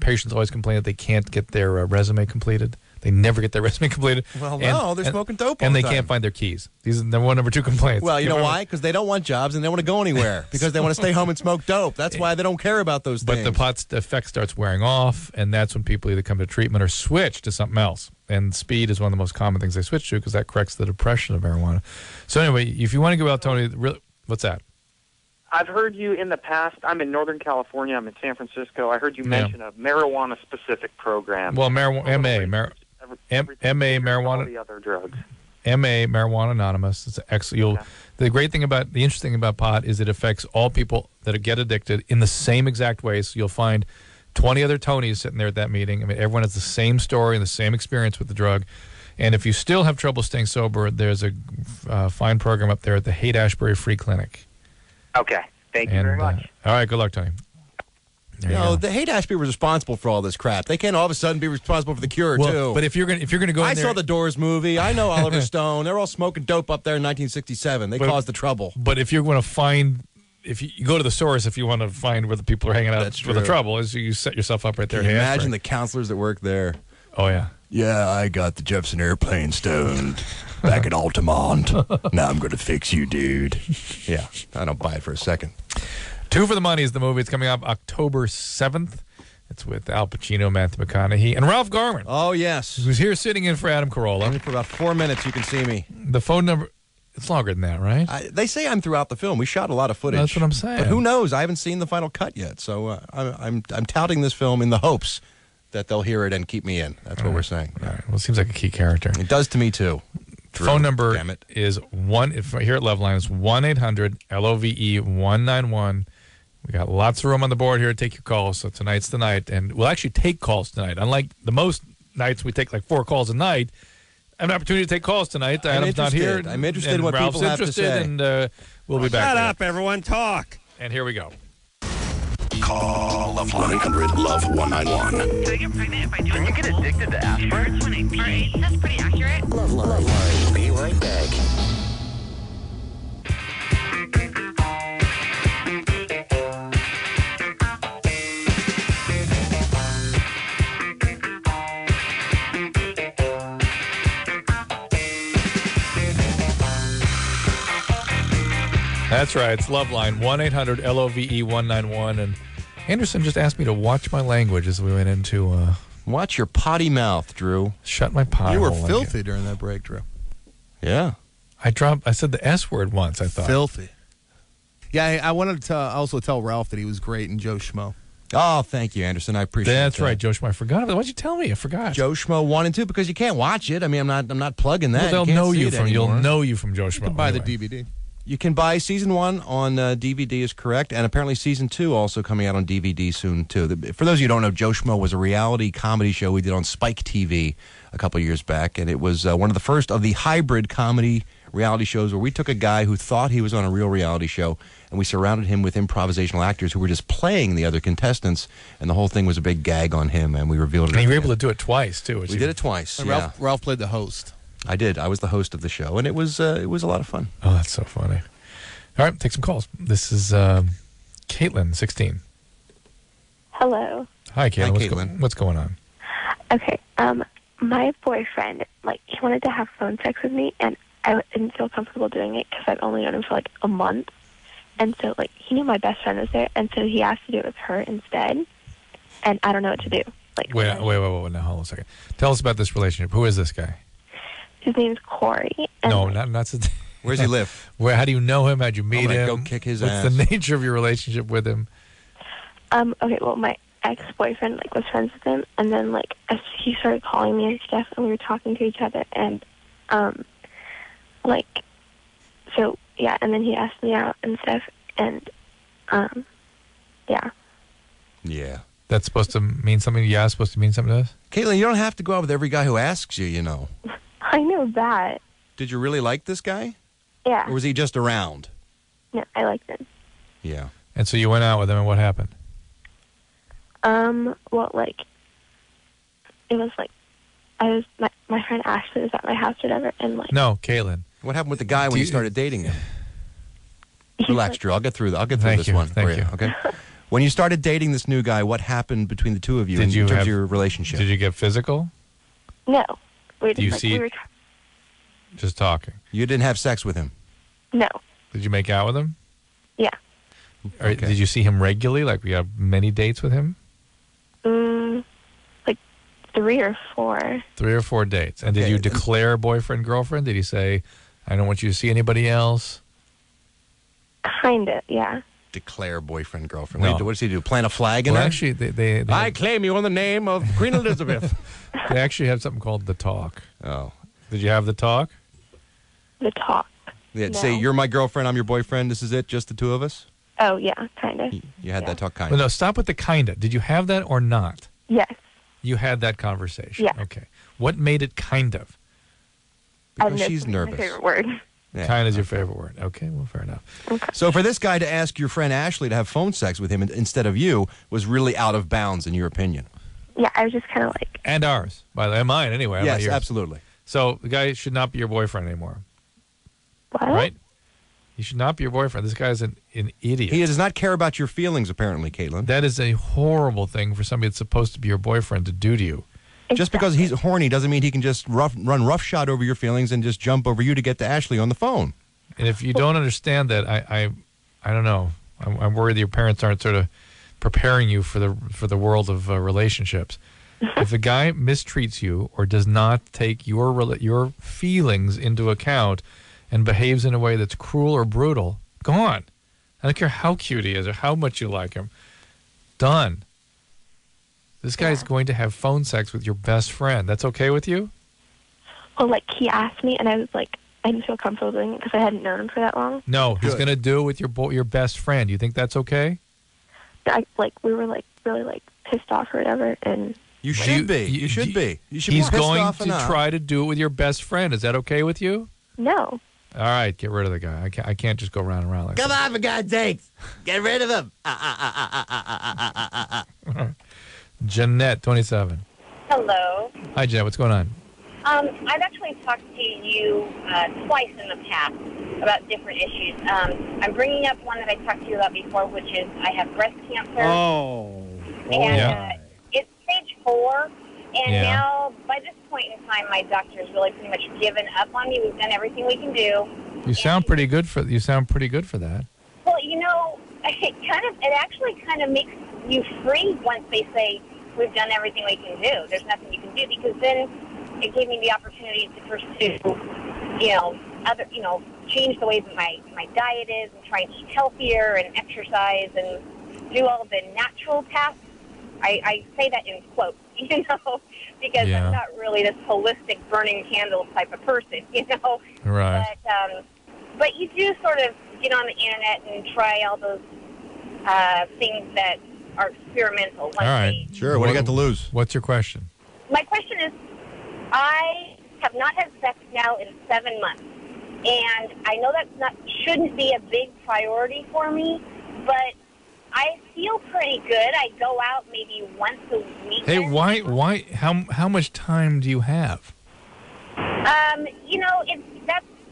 Speaker 3: patients always complain that they can't get their resume completed. They never get their resume completed.
Speaker 5: Well, no, they're smoking dope all
Speaker 3: and
Speaker 5: the
Speaker 3: they
Speaker 5: time.
Speaker 3: can't find their keys. These are number 2 complaints.
Speaker 5: Well, you know why? Because they don't want jobs and they don't want to go anywhere because they want to stay home and smoke dope. That's why they don't care about those things.
Speaker 3: But the pot's effect starts wearing off, and that's when people either come to treatment or switch to something else. And speed is one of the most common things they switch to because that corrects the depression of marijuana. So anyway, if you want to go out, Tony, what's that?
Speaker 13: I've heard you in the past. I'm in Northern California. I'm in San Francisco. I heard you mention a marijuana-specific program.
Speaker 3: Well, marijuana.
Speaker 13: All the other drugs.
Speaker 3: MA, Marijuana Anonymous. It's excellent. The interesting thing about pot is it affects all people that get addicted in the same exact way. So you'll find 20 other Tonys sitting there at that meeting. I mean, everyone has the same story and the same experience with the drug. And if you still have trouble staying sober, there's a fine program up there at the Haight-Ashbury Free Clinic.
Speaker 13: Okay. Thank you very much.
Speaker 3: All right. Good luck, Tony.
Speaker 5: The Haight-Ashbury was responsible for all this crap. They can't all of a sudden be responsible for the cure too.
Speaker 3: But if you're gonna go,
Speaker 5: I saw the Doors movie. I know Oliver Stone. They're all smoking dope up there in 1967. They caused the trouble.
Speaker 3: But if you're going to find, if you go to the source, if you want to find where the people are hanging out for the trouble, is you set yourself up right there.
Speaker 5: Can you imagine the counselors that work there?
Speaker 3: Oh yeah.
Speaker 4: Yeah, I got the Jefferson Airplane stoned back at Altamont. Now I'm going to fix you, dude.
Speaker 5: Yeah, I don't buy it for a second.
Speaker 3: 2 for the Money is the movie. It's coming up October 7th. It's with Al Pacino, Matthew McConaughey, and Ralph Garman.
Speaker 5: Oh, yes.
Speaker 3: Who's here sitting in for Adam Carolla.
Speaker 5: Only for about 4 minutes you can see me.
Speaker 3: The phone number, it's longer than that, right?
Speaker 5: They say I'm throughout the film. We shot a lot of footage.
Speaker 3: That's what I'm saying.
Speaker 5: But who knows? I haven't seen the final cut yet. So I'm touting this film in the hopes that they'll hear it and keep me in. That's what we're saying.
Speaker 3: All right. Well, it seems like a key character.
Speaker 5: It does to me, too.
Speaker 3: Phone number is here at Loveline is 1-800-LOVE-191. We got lots of room on the board here to take your calls, so tonight's the night. And we'll actually take calls tonight. Unlike the most nights we take like 4 calls a night, I have an opportunity to take calls tonight. Adam's not here.
Speaker 5: I'm interested in what
Speaker 3: Ralph's
Speaker 5: people have to say.
Speaker 3: And we'll be back.
Speaker 14: Shut up, everyone. Talk.
Speaker 3: And here we go.
Speaker 2: Call Loveline 1-800-LOVE-191.
Speaker 15: Can I get pregnant if I do? Can you get addicted to aspirin? All right, that's pretty accurate.
Speaker 2: Loveline. Be right back.
Speaker 3: That's right. It's Loveline, 1-800-LOVE-191. And Anderson just asked me to watch my language as we went into...
Speaker 5: Watch your potty mouth, Drew.
Speaker 3: Shut my potty
Speaker 16: You were
Speaker 3: hole
Speaker 16: filthy
Speaker 3: again.
Speaker 16: during that break, Drew.
Speaker 5: Yeah.
Speaker 3: I said the S word once, I thought.
Speaker 16: Filthy. Yeah, I wanted to also tell Ralph that he was great in Joe Schmo.
Speaker 5: Oh, thank you, Anderson. I appreciate that.
Speaker 3: That's right, Joe Schmo. I forgot about it. Why'd you tell me? I forgot.
Speaker 5: Joe Schmo 1 and 2 because you can't watch it. I mean, I'm not plugging that.
Speaker 3: Well,
Speaker 5: You'll
Speaker 3: know you from Joe Schmo.
Speaker 16: You can buy the DVD.
Speaker 5: You can buy season 1 on DVD is correct, and apparently season 2 also coming out on DVD soon too. For those of you who don't know, Joe Schmo was a reality comedy show we did on Spike TV a couple years back, and it was one of the first of the hybrid comedy reality shows where we took a guy who thought he was on a real reality show and we surrounded him with improvisational actors who were just playing the other contestants, and the whole thing was a big gag on him, and we revealed it.
Speaker 3: And you were able to do it twice too.
Speaker 5: We did it twice.
Speaker 16: And
Speaker 5: Yeah.
Speaker 16: Ralph played the host.
Speaker 5: I did. I was the host of the show, and it was a lot of fun.
Speaker 3: Oh, that's so funny. All right, take some calls. This is Caitlin, 16.
Speaker 17: Hello.
Speaker 3: Hi, Caitlin.
Speaker 5: Hi, Caitlin.
Speaker 3: What's going on?
Speaker 14: Okay, my boyfriend, like, he wanted to have phone sex with me, and I didn't feel comfortable doing it because I've only known him for, like, a month. And so, like, he knew my best friend was there, and so he asked to do it with her instead, and I don't know what to do. Like,
Speaker 3: Wait. Now, hold on a second. Tell us about this relationship. Who is this guy?
Speaker 14: his name's Corey. And
Speaker 3: No, not.
Speaker 5: Where's he live?
Speaker 3: How do you know him? How'd you meet him?
Speaker 5: Go kick his
Speaker 3: What's
Speaker 5: ass.
Speaker 3: the nature of your relationship with him?
Speaker 14: Okay, well, my ex-boyfriend, like, was friends with him, and then, like, as he started calling me and stuff, and we were talking to each other, and, like, so, yeah, and then he asked me out and stuff, and, yeah.
Speaker 5: Yeah.
Speaker 3: That's supposed to mean something? Yeah, it's supposed to mean something to us?
Speaker 5: Caitlin, you don't have to go out with every guy who asks you, you know.
Speaker 14: I know that.
Speaker 5: Did you really like this guy?
Speaker 14: Yeah.
Speaker 5: Or was he just around?
Speaker 14: No, I liked him.
Speaker 5: Yeah.
Speaker 3: And so you went out with him, and what happened?
Speaker 14: Well, like, it was, like, my friend Ashley was at my house or whatever, and, like...
Speaker 3: No, Caitlin.
Speaker 5: What happened with the guy when you started dating him?
Speaker 14: Relax,
Speaker 5: Relax, Drew. I'll get through
Speaker 3: Thank
Speaker 5: this
Speaker 3: you,
Speaker 5: one
Speaker 3: thank
Speaker 5: for you.
Speaker 3: you.
Speaker 5: Okay. When you started dating this new guy, what happened between the two of you in terms of your relationship?
Speaker 3: Did you get physical?
Speaker 14: No. We
Speaker 3: Do you
Speaker 14: just,
Speaker 3: see?
Speaker 14: we were
Speaker 3: Just talking.
Speaker 5: You didn't have sex with him?
Speaker 14: No.
Speaker 3: Did you make out with him?
Speaker 14: Yeah.
Speaker 3: Or did you see him regularly? Like, we have many dates with him?
Speaker 14: Like 3 or 4.
Speaker 3: 3 or 4 dates. And did you declare boyfriend, girlfriend? Did he say, I don't want you to see anybody else?
Speaker 14: Kind of, yeah.
Speaker 5: Declare boyfriend, girlfriend.
Speaker 3: No.
Speaker 5: What does he do? Plant a flag in
Speaker 3: Well,
Speaker 5: her?
Speaker 3: actually, they
Speaker 5: I claim you in the name of Queen Elizabeth.
Speaker 3: They actually have something called the talk.
Speaker 5: Oh.
Speaker 3: Did you have the talk?
Speaker 14: The talk.
Speaker 5: Yeah,
Speaker 14: No.
Speaker 5: say, you're my girlfriend, I'm your boyfriend, this is it, just the two of us?
Speaker 14: Oh, yeah, kind of.
Speaker 5: You had that talk, kind
Speaker 3: Well,
Speaker 5: of.
Speaker 3: no, stop with the kinda. Did you have that or not?
Speaker 14: Yes.
Speaker 3: You had that conversation?
Speaker 14: Yeah.
Speaker 3: Okay. What made it kind of?
Speaker 5: Because she's
Speaker 14: My
Speaker 5: nervous.
Speaker 14: favorite word.
Speaker 5: Yeah.
Speaker 3: Kind is your favorite word. Okay, well, fair enough.
Speaker 5: So for this guy to ask your friend Ashley to have phone sex with him instead of you was really out of bounds, in your opinion.
Speaker 14: Yeah, I was just kind of like...
Speaker 3: And ours, by the way. And mine, anyway.
Speaker 5: Yes,
Speaker 3: yours.
Speaker 5: absolutely.
Speaker 3: So the guy should not be your boyfriend anymore.
Speaker 14: What?
Speaker 3: Right? He should not be your boyfriend. This guy's an idiot.
Speaker 5: He does not care about your feelings, apparently, Caitlin.
Speaker 3: That is a horrible thing for somebody that's supposed to be your boyfriend to do to you.
Speaker 5: Just because he's horny doesn't mean he can just run roughshod over your feelings and just jump over you to get to Ashley on the phone.
Speaker 3: And if you don't understand that, I don't know. I'm worried that your parents aren't sort of preparing you for the world of relationships. If a guy mistreats you or does not take your feelings into account and behaves in a way that's cruel or brutal, gone. I don't care how cute he is or how much you like him. Done. This guy's going to have phone sex with your best friend. That's okay with you?
Speaker 14: Well, like, he asked me, and I was like, I didn't feel comfortable doing it because I hadn't known him for that long.
Speaker 3: No, he's going to do it with your best friend. You think that's okay?
Speaker 14: We were, like, really, like, pissed off or whatever, and...
Speaker 5: You should be. You should be. You should be
Speaker 3: He's
Speaker 5: pissed
Speaker 3: going
Speaker 5: off
Speaker 3: to
Speaker 5: enough.
Speaker 3: try to do it with your best friend. Is that okay with you?
Speaker 14: No.
Speaker 3: All right, get rid of the guy. I can't just go round and round like
Speaker 10: Come on, for God's sakes. Get rid of him.
Speaker 3: that. Jeanette, 27.
Speaker 17: Hello.
Speaker 3: Hi, Jeanette. What's going on?
Speaker 17: I've actually talked to you twice in the past about different issues. I'm bringing up one that I talked to you about before, which is I have breast cancer.
Speaker 10: Oh.
Speaker 17: And it's stage 4. And
Speaker 3: Yeah.
Speaker 17: now, by this point in time, my doctor's really pretty much given up on me. We've done everything we can do.
Speaker 3: You sound pretty good for that.
Speaker 17: Well, you know, it actually kind of makes you free once they say we've done everything we can do. There's nothing you can do, because then it gave me the opportunity to pursue, change the way that my diet is and try and eat healthier and exercise and do all the natural tasks. I say that in quotes, because I'm not really this holistic burning candles type of person,
Speaker 3: Right.
Speaker 17: But you do sort of get on the internet and try all those things that are experimental.
Speaker 3: All right.
Speaker 5: Sure. What do you got to lose?
Speaker 3: What's your question?
Speaker 17: My question is, I have not had sex now in 7 months, and I know that shouldn't be a big priority for me, but I feel pretty good. I go out maybe once a week.
Speaker 3: Hey, why? How much time do you have?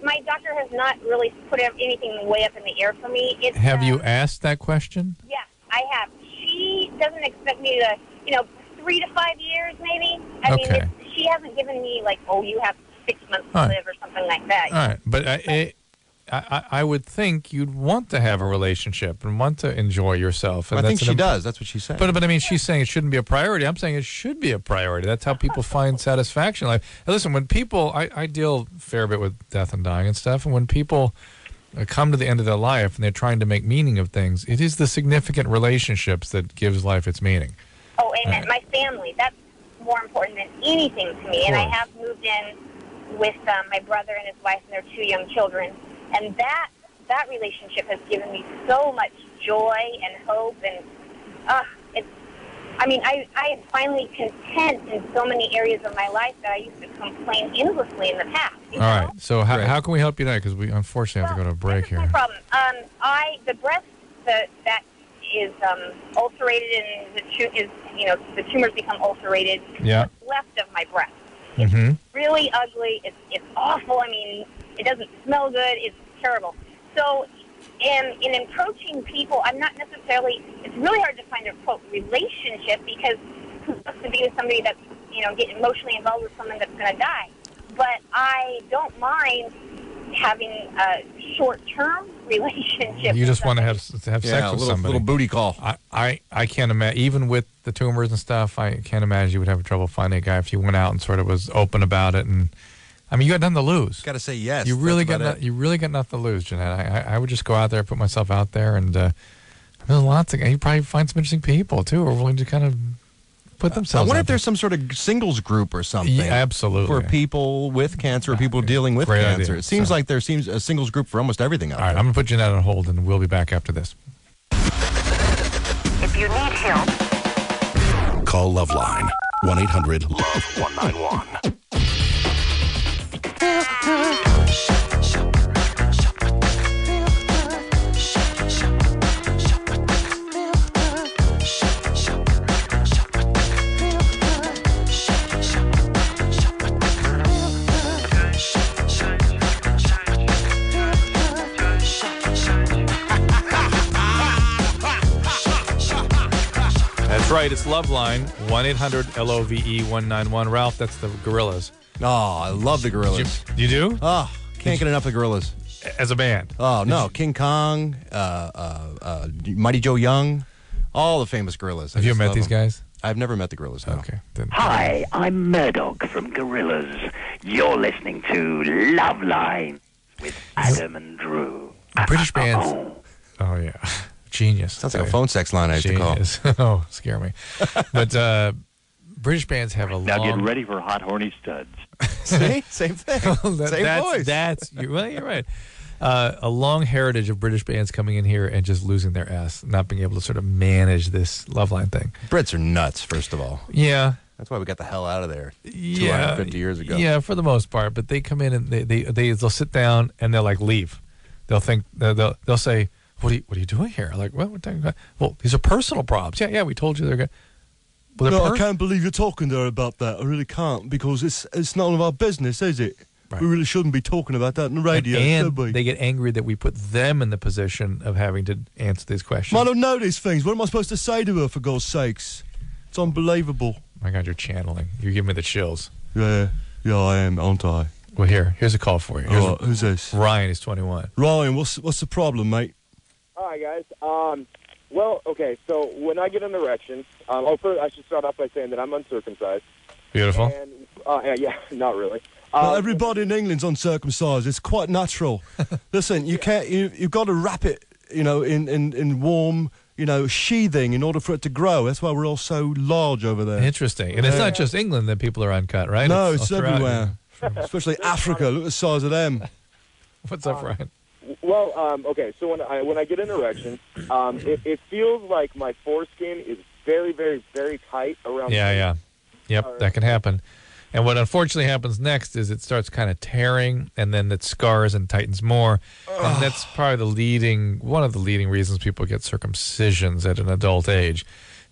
Speaker 17: My doctor has not really put anything way up in the air for me.
Speaker 3: Have you asked that question?
Speaker 17: Yeah, I have. She doesn't expect me to 3 to 5 years, maybe. I mean, she hasn't given me, like, oh, you have 6 months to live or something like that.
Speaker 3: All right, but I would think you'd want to have a relationship and want to enjoy yourself. And
Speaker 5: I think she does. That's what she's saying.
Speaker 3: But I mean, she's saying it shouldn't be a priority. I'm saying it should be a priority. That's how people find satisfaction in life. And listen, when people, I deal a fair bit with death and dying and stuff, and when people come to the end of their life and they're trying to make meaning of things, it is the significant relationships that gives life its meaning.
Speaker 17: Oh, amen. My family, that's more important than anything to me. And I have moved in with my brother and his wife and their 2 young children. And that relationship has given me so much joy and hope. And I am finally content in so many areas of my life that I used to complain endlessly in the past.
Speaker 3: All right. So how can we help you tonight? Because we unfortunately have to go to a break here.
Speaker 17: No problem. The breast that is ulcerated and the tumors become ulcerated.
Speaker 3: Yeah.
Speaker 17: What's left of my breast.
Speaker 3: Mm-hmm.
Speaker 17: Really ugly. It's awful. I mean, it doesn't smell good. It's terrible. So, in approaching people, I'm not necessarily. It's really hard to find a quote relationship because who wants to be with somebody that's get emotionally involved with someone that's going to die. But I don't mind having a short-term relationship.
Speaker 3: You just want to have sex with somebody.
Speaker 5: Little booty call.
Speaker 3: I can't imagine, even with the tumors and stuff, I can't imagine you would have trouble finding a guy if you went out and sort of was open about it. And I mean, you got nothing to lose.
Speaker 5: Got to say yes.
Speaker 3: You really got nothing to lose, Jeanette. I would just go out there, put myself out there, and there's lots of. You probably find some interesting people too, who are willing to kind of put themselves.
Speaker 5: I wonder
Speaker 3: out
Speaker 5: if there's some sort of singles group or something.
Speaker 3: Yeah, absolutely.
Speaker 5: For people with cancer or people dealing with
Speaker 3: Great
Speaker 5: cancer.
Speaker 3: idea.
Speaker 5: It seems like there seems a singles group for almost everything out
Speaker 3: All right,
Speaker 5: there.
Speaker 3: I'm going to put Jeanette on hold, and we'll be back after this.
Speaker 15: If you need help,
Speaker 2: Call Loveline. 1-800-LOVE-191.
Speaker 3: That's right. It's Loveline. 1-800-LOVE-191. Ralph, that's the Gorillas.
Speaker 5: Oh, I love the Gorillas.
Speaker 3: You do?
Speaker 5: Oh, can't get enough of the Gorillas.
Speaker 3: As a band?
Speaker 5: Oh, no. King Kong, Mighty Joe Young, all the famous Gorillas.
Speaker 3: Have you met these guys?
Speaker 5: I've never met the Gorillas, no.
Speaker 3: Okay.
Speaker 18: Hi, I'm Murdoch from Gorillaz. You're listening to Loveline with Adam and Drew.
Speaker 3: British bands. Oh, yeah. Genius.
Speaker 5: Sounds like a phone sex line I used to call.
Speaker 3: Oh, scare me. But British bands have a
Speaker 18: Now
Speaker 3: long...
Speaker 18: get ready for hot, horny studs.
Speaker 5: See? Same thing. Same voice.
Speaker 3: You're right. A long heritage of British bands coming in here and just losing their ass, not being able to sort of manage this Loveline thing.
Speaker 5: Brits are nuts, first of all.
Speaker 3: Yeah.
Speaker 5: That's why we got the hell out of there 250 years ago.
Speaker 3: Yeah, for the most part. But they come in and they'll sit down and they'll like leave. They'll think they'll say, What are you doing here? Like, well, we're talking about. Well, these are personal problems. Yeah, we told you they're good.
Speaker 8: Well, no, I can't believe you're talking there about that. I really can't because it's none of our business, is it?
Speaker 3: Right.
Speaker 8: We really shouldn't be talking about that on the radio,
Speaker 3: and
Speaker 8: should we?
Speaker 3: They get angry that we put them in the position of having to answer these questions.
Speaker 8: I don't know these things. What am I supposed to say to her, for God's sakes? It's unbelievable.
Speaker 3: My God, you're channeling. You're giving me the chills.
Speaker 8: Yeah, I am, aren't I?
Speaker 3: Well, here's a call for you.
Speaker 8: Who's this?
Speaker 3: Ryan is 21.
Speaker 8: Ryan, what's the problem, mate?
Speaker 19: Hi, guys. Well, okay, so when I get an erection, first I should start off by saying that I'm uncircumcised.
Speaker 3: Beautiful.
Speaker 19: And, yeah, not really.
Speaker 8: Well, everybody in England's uncircumcised. It's quite natural. Listen, you've got to wrap it, in warm, sheathing in order for it to grow. That's why we're all so large over there.
Speaker 3: Interesting. And it's not just England that people are uncut, right?
Speaker 8: No, it's everywhere. Especially Africa. Look at the size of them.
Speaker 3: What's up, Ryan?
Speaker 19: Well, okay, so when I get an erection, it feels like my foreskin is very, very, very tight around.
Speaker 3: Yeah. Yep, that can happen. And what unfortunately happens next is it starts kind of tearing, and then it scars and tightens more. And that's probably one of the leading reasons people get circumcisions at an adult age,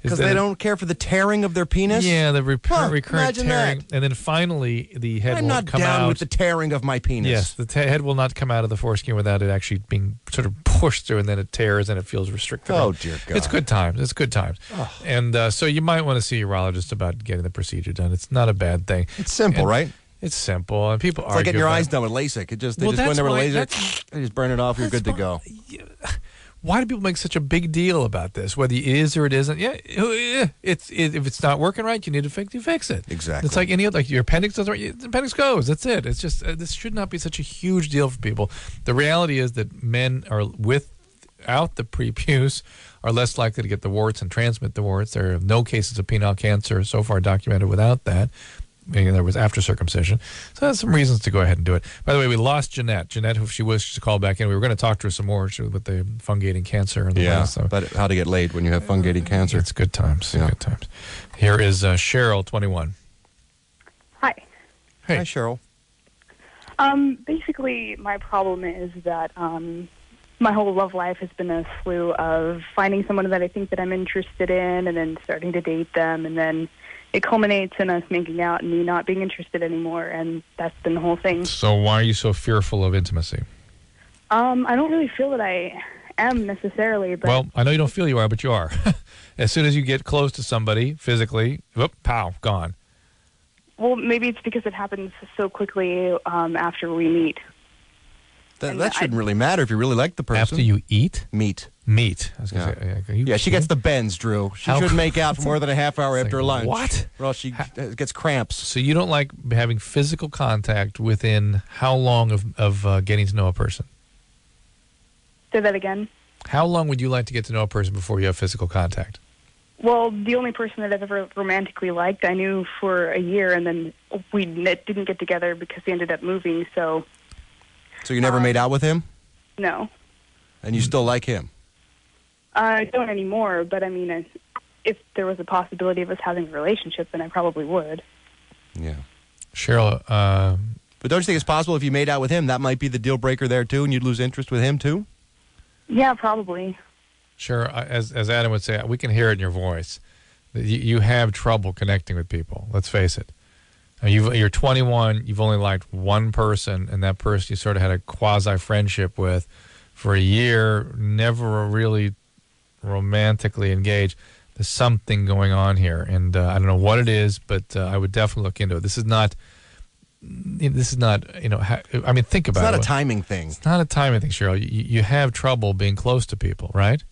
Speaker 5: Because they don't care for the tearing of their penis?
Speaker 3: Yeah, the recurrent
Speaker 5: imagine
Speaker 3: tearing.
Speaker 5: that.
Speaker 3: And then finally, the head
Speaker 5: I'm
Speaker 3: won't
Speaker 5: not
Speaker 3: come
Speaker 5: down
Speaker 3: out.
Speaker 5: with the tearing of my penis.
Speaker 3: Yes, the head will not come out of the foreskin without it actually being sort of pushed through, and then it tears and it feels restricted.
Speaker 5: Oh, dear God.
Speaker 3: It's good times. It's good times. And so you might want to see a urologist about getting the procedure done. It's not a bad thing.
Speaker 5: It's simple, right?
Speaker 3: It's simple, and people
Speaker 5: It's
Speaker 3: argue
Speaker 5: like getting your
Speaker 3: about
Speaker 5: eyes
Speaker 3: it.
Speaker 5: done with LASIK. They just
Speaker 3: Well,
Speaker 5: go in
Speaker 3: that's
Speaker 5: there with a
Speaker 3: why-
Speaker 5: laser,
Speaker 3: that's-
Speaker 5: they just burn it off, you're good to go.
Speaker 3: Why do people make such a big deal about this? Whether it is or it isn't, if it's not working right, you need to fix. You fix it.
Speaker 5: Exactly.
Speaker 3: It's like any other. Like your appendix doesn't. The appendix goes. That's it. It's just this should not be such a huge deal for people. The reality is that men are without the prepuce are less likely to get the warts and transmit the warts. There are no cases of penile cancer so far documented without that. Meaning there was after circumcision. So that's some reasons to go ahead and do it. By the way, we lost Jeanette. Jeanette, if she wishes to call back in, we were going to talk to her some more with the fungating cancer. And
Speaker 5: but how to get laid when you have fungating cancer.
Speaker 3: It's good times. Yeah. Good times. Here is Cheryl, 21.
Speaker 20: Hi.
Speaker 3: Hey.
Speaker 5: Hi, Cheryl.
Speaker 20: Basically, my problem is that my whole love life has been a slew of finding someone that I think that I'm interested in and then starting to date them, and then it culminates in us making out and me not being interested anymore, and that's been the whole thing.
Speaker 3: So why are you so fearful of intimacy?
Speaker 20: I don't really feel that I am necessarily, but
Speaker 3: Well, I know you don't feel you are, but you are. As soon as you get close to somebody physically, whoop, pow, gone.
Speaker 20: well, maybe it's because it happens so quickly after we meet.
Speaker 5: That shouldn't really matter if you really like the person.
Speaker 3: After you eat?
Speaker 5: Meat.
Speaker 3: Meat. I was gonna say,
Speaker 5: Yeah, she gets the bends, Drew. She
Speaker 3: How-
Speaker 5: shouldn't make out for more than a half hour after lunch.
Speaker 3: what?
Speaker 5: Or else she gets cramps.
Speaker 3: So you don't like having physical contact within how long of getting to know a person?
Speaker 20: Say that again.
Speaker 3: How long would you like to get to know a person before you have physical contact?
Speaker 20: Well, the only person that I've ever romantically liked, I knew for a year, and then we didn't get together because he ended up moving, so
Speaker 5: So you never made out with him?
Speaker 20: no.
Speaker 5: And you still like him?
Speaker 20: I don't anymore, but I mean, if there was a possibility of us having a relationship, then I probably would.
Speaker 5: Yeah.
Speaker 3: Cheryl,
Speaker 5: but don't you think it's possible if you made out with him, that might be the deal breaker there too, and you'd lose interest with him too?
Speaker 20: Yeah, probably.
Speaker 3: sure, as Adam would say, we can hear it in your voice. You have trouble connecting with people, let's face it. You're 21, you've only liked one person, and that person you sort of had a quasi-friendship with for a year, never really romantically engaged. There's something going on here, and I don't know what it is, but I would definitely look into it. This is not, I mean, think about it.
Speaker 5: It's not a timing thing.
Speaker 3: It's not a timing thing, Cheryl. You have trouble being close to people, right?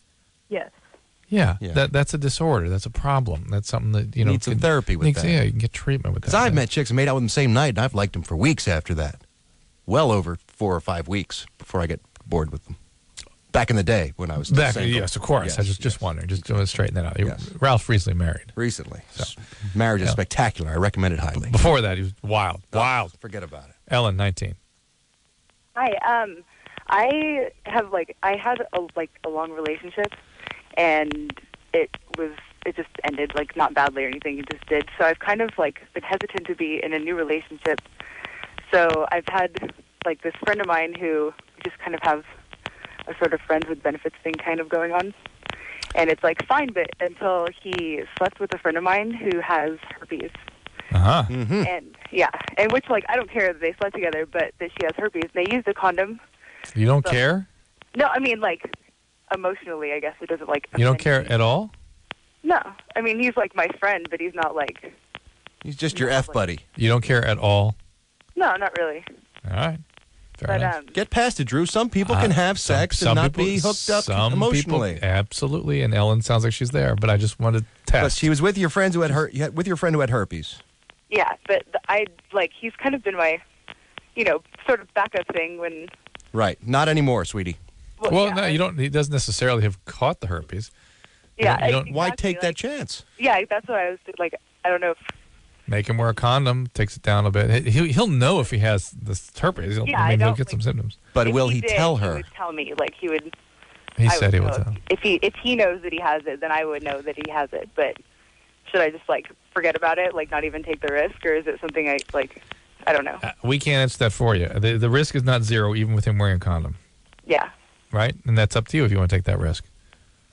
Speaker 20: Yes.
Speaker 3: Yeah. That's a disorder. That's a problem. That's something that, you know.
Speaker 5: Need some therapy with that.
Speaker 3: Yeah, you can get treatment with that.
Speaker 5: Because I've met chicks and made out with them same night, and I've liked them for weeks after that. Well over 4 or 5 weeks before I get bored with them. Back in the day when I was still single.
Speaker 3: Yes, of course.
Speaker 5: Yes,
Speaker 3: I was just wondering. Just to straighten that out.
Speaker 5: Yes.
Speaker 3: Ralph recently married.
Speaker 5: Recently. Marriage is spectacular. I recommend it highly.
Speaker 3: Before that, he was wild. Wild.
Speaker 5: Forget about it.
Speaker 3: Ellen, 19.
Speaker 21: Hi. I have I had a long relationship, and it just ended not badly or anything. It just did. So I've kind of been hesitant to be in a new relationship. So I've had this friend of mine who we just kind of have a sort of friends with benefits thing kind of going on, and it's fine, but until he slept with a friend of mine who has herpes.
Speaker 3: Uh-huh.
Speaker 5: Mm-hmm.
Speaker 21: And yeah, and which I don't care that they slept together, but that she has herpes. They used a condom.
Speaker 3: You don't
Speaker 21: So-
Speaker 3: care?
Speaker 21: No, I mean emotionally, I guess it doesn't
Speaker 3: You don't care at all?
Speaker 21: No, I mean he's my friend, but he's not
Speaker 5: He's just your F buddy.
Speaker 3: You don't care at all?
Speaker 21: No, not really.
Speaker 3: All right. Fair
Speaker 21: But
Speaker 3: enough.
Speaker 5: Get past it, Drew. Some people can have sex and not be hooked up
Speaker 3: some
Speaker 5: emotionally.
Speaker 3: People, absolutely, and Ellen sounds like she's there, but I just wanted to test.
Speaker 5: But she was with your friends who had with your friend who had herpes.
Speaker 21: Yeah, but he's kind of been my, sort of backup thing when.
Speaker 5: Right. Not anymore, sweetie.
Speaker 3: Well, no, you don't. He doesn't necessarily have caught the herpes.
Speaker 21: Yeah,
Speaker 3: You don't,
Speaker 5: Why take that chance?
Speaker 21: Yeah, that's what I was I don't know if.
Speaker 3: Make him wear a condom. Takes it down a bit. He'll know if he has this herpes. He'll get some symptoms.
Speaker 5: But
Speaker 21: if
Speaker 5: will he
Speaker 21: did,
Speaker 5: tell
Speaker 21: He
Speaker 5: her?
Speaker 21: would tell me. He would.
Speaker 3: He
Speaker 21: I
Speaker 3: said he
Speaker 21: know
Speaker 3: would tell.
Speaker 21: If he knows that he has it, then I would know that he has it. But should I just forget about it, not even take the risk, or is it something I don't know.
Speaker 3: We can't answer that for you. The risk is not zero, even with him wearing a condom,
Speaker 21: Yeah.
Speaker 3: right? And that's up to you if you want to take that risk.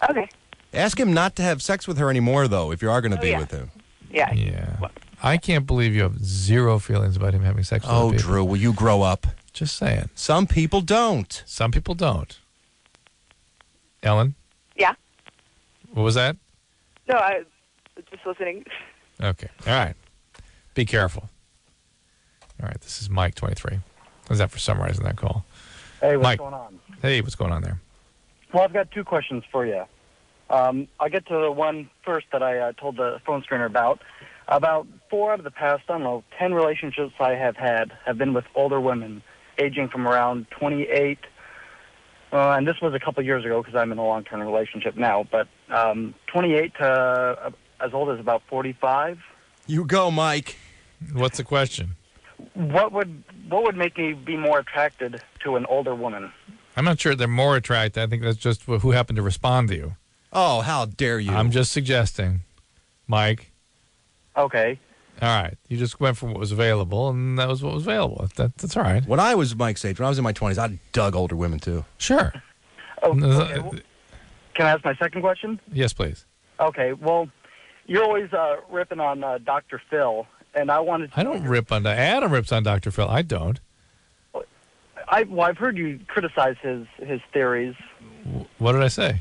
Speaker 21: Okay.
Speaker 5: Ask him not to have sex with her anymore, though, if you are going to be with him.
Speaker 21: Yeah.
Speaker 3: Yeah. I can't believe you have zero feelings about him having sex with other people.
Speaker 5: Drew, will you grow up?
Speaker 3: Just saying.
Speaker 5: Some people don't.
Speaker 3: Some people don't. Ellen?
Speaker 21: Yeah.
Speaker 3: What was that?
Speaker 21: No, I was just listening.
Speaker 3: Okay. All right. Be careful. All right. This is Mike, 23. How's that for summarizing that call?
Speaker 1: Hey, what's
Speaker 3: Mike.
Speaker 1: going on?
Speaker 3: Hey, what's going on there?
Speaker 1: Well, I've got two questions for you. I'll get to the one first that I told the phone screener about. About 4 out of the past, 10 relationships I have had have been with older women, aging from around 28, and this was a couple years ago because I'm in a long-term relationship now, but 28 to as old as about 45.
Speaker 5: You go, Mike.
Speaker 3: What's the question?
Speaker 1: What would make me be more attracted to an older woman?
Speaker 3: I'm not sure they're more attracted. I think that's just who happened to respond to you.
Speaker 5: Oh, how dare you.
Speaker 3: I'm just suggesting, Mike.
Speaker 1: Okay.
Speaker 3: All right. You just went for what was available, and that was what was available. That's all right.
Speaker 5: When I was Mike's age, when I was in my 20s, I dug older women, too.
Speaker 3: Sure.
Speaker 1: Oh, okay. Well, can I ask my second question?
Speaker 3: Yes, please.
Speaker 1: Okay. Well, you're always ripping on Dr. Phil, and I wanted to...
Speaker 3: I don't rip on Adam rips on Dr. Phil. I don't.
Speaker 1: I've heard you criticize his theories.
Speaker 3: What did I say?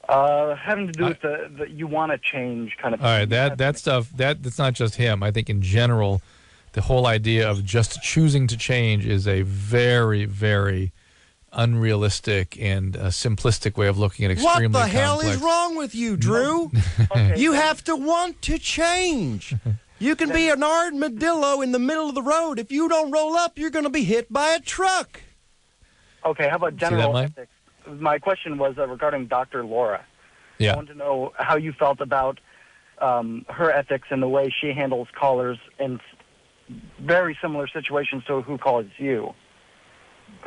Speaker 1: Having to do with the you want to change kind of thing.
Speaker 3: All right, that stuff, that's not just him. I think in general, the whole idea of just choosing to change is a very, very unrealistic and simplistic way of looking at extremely
Speaker 5: What the
Speaker 3: complex.
Speaker 5: hell is wrong with you, Drew? You have to want to change. You can be an armadillo in the middle of the road. If you don't roll up, you're going to be hit by a truck.
Speaker 1: Okay, how about general ethics? My question was regarding Dr. Laura.
Speaker 3: Yeah.
Speaker 1: I want to know how you felt about her ethics and the way she handles callers in very similar situations to who calls you.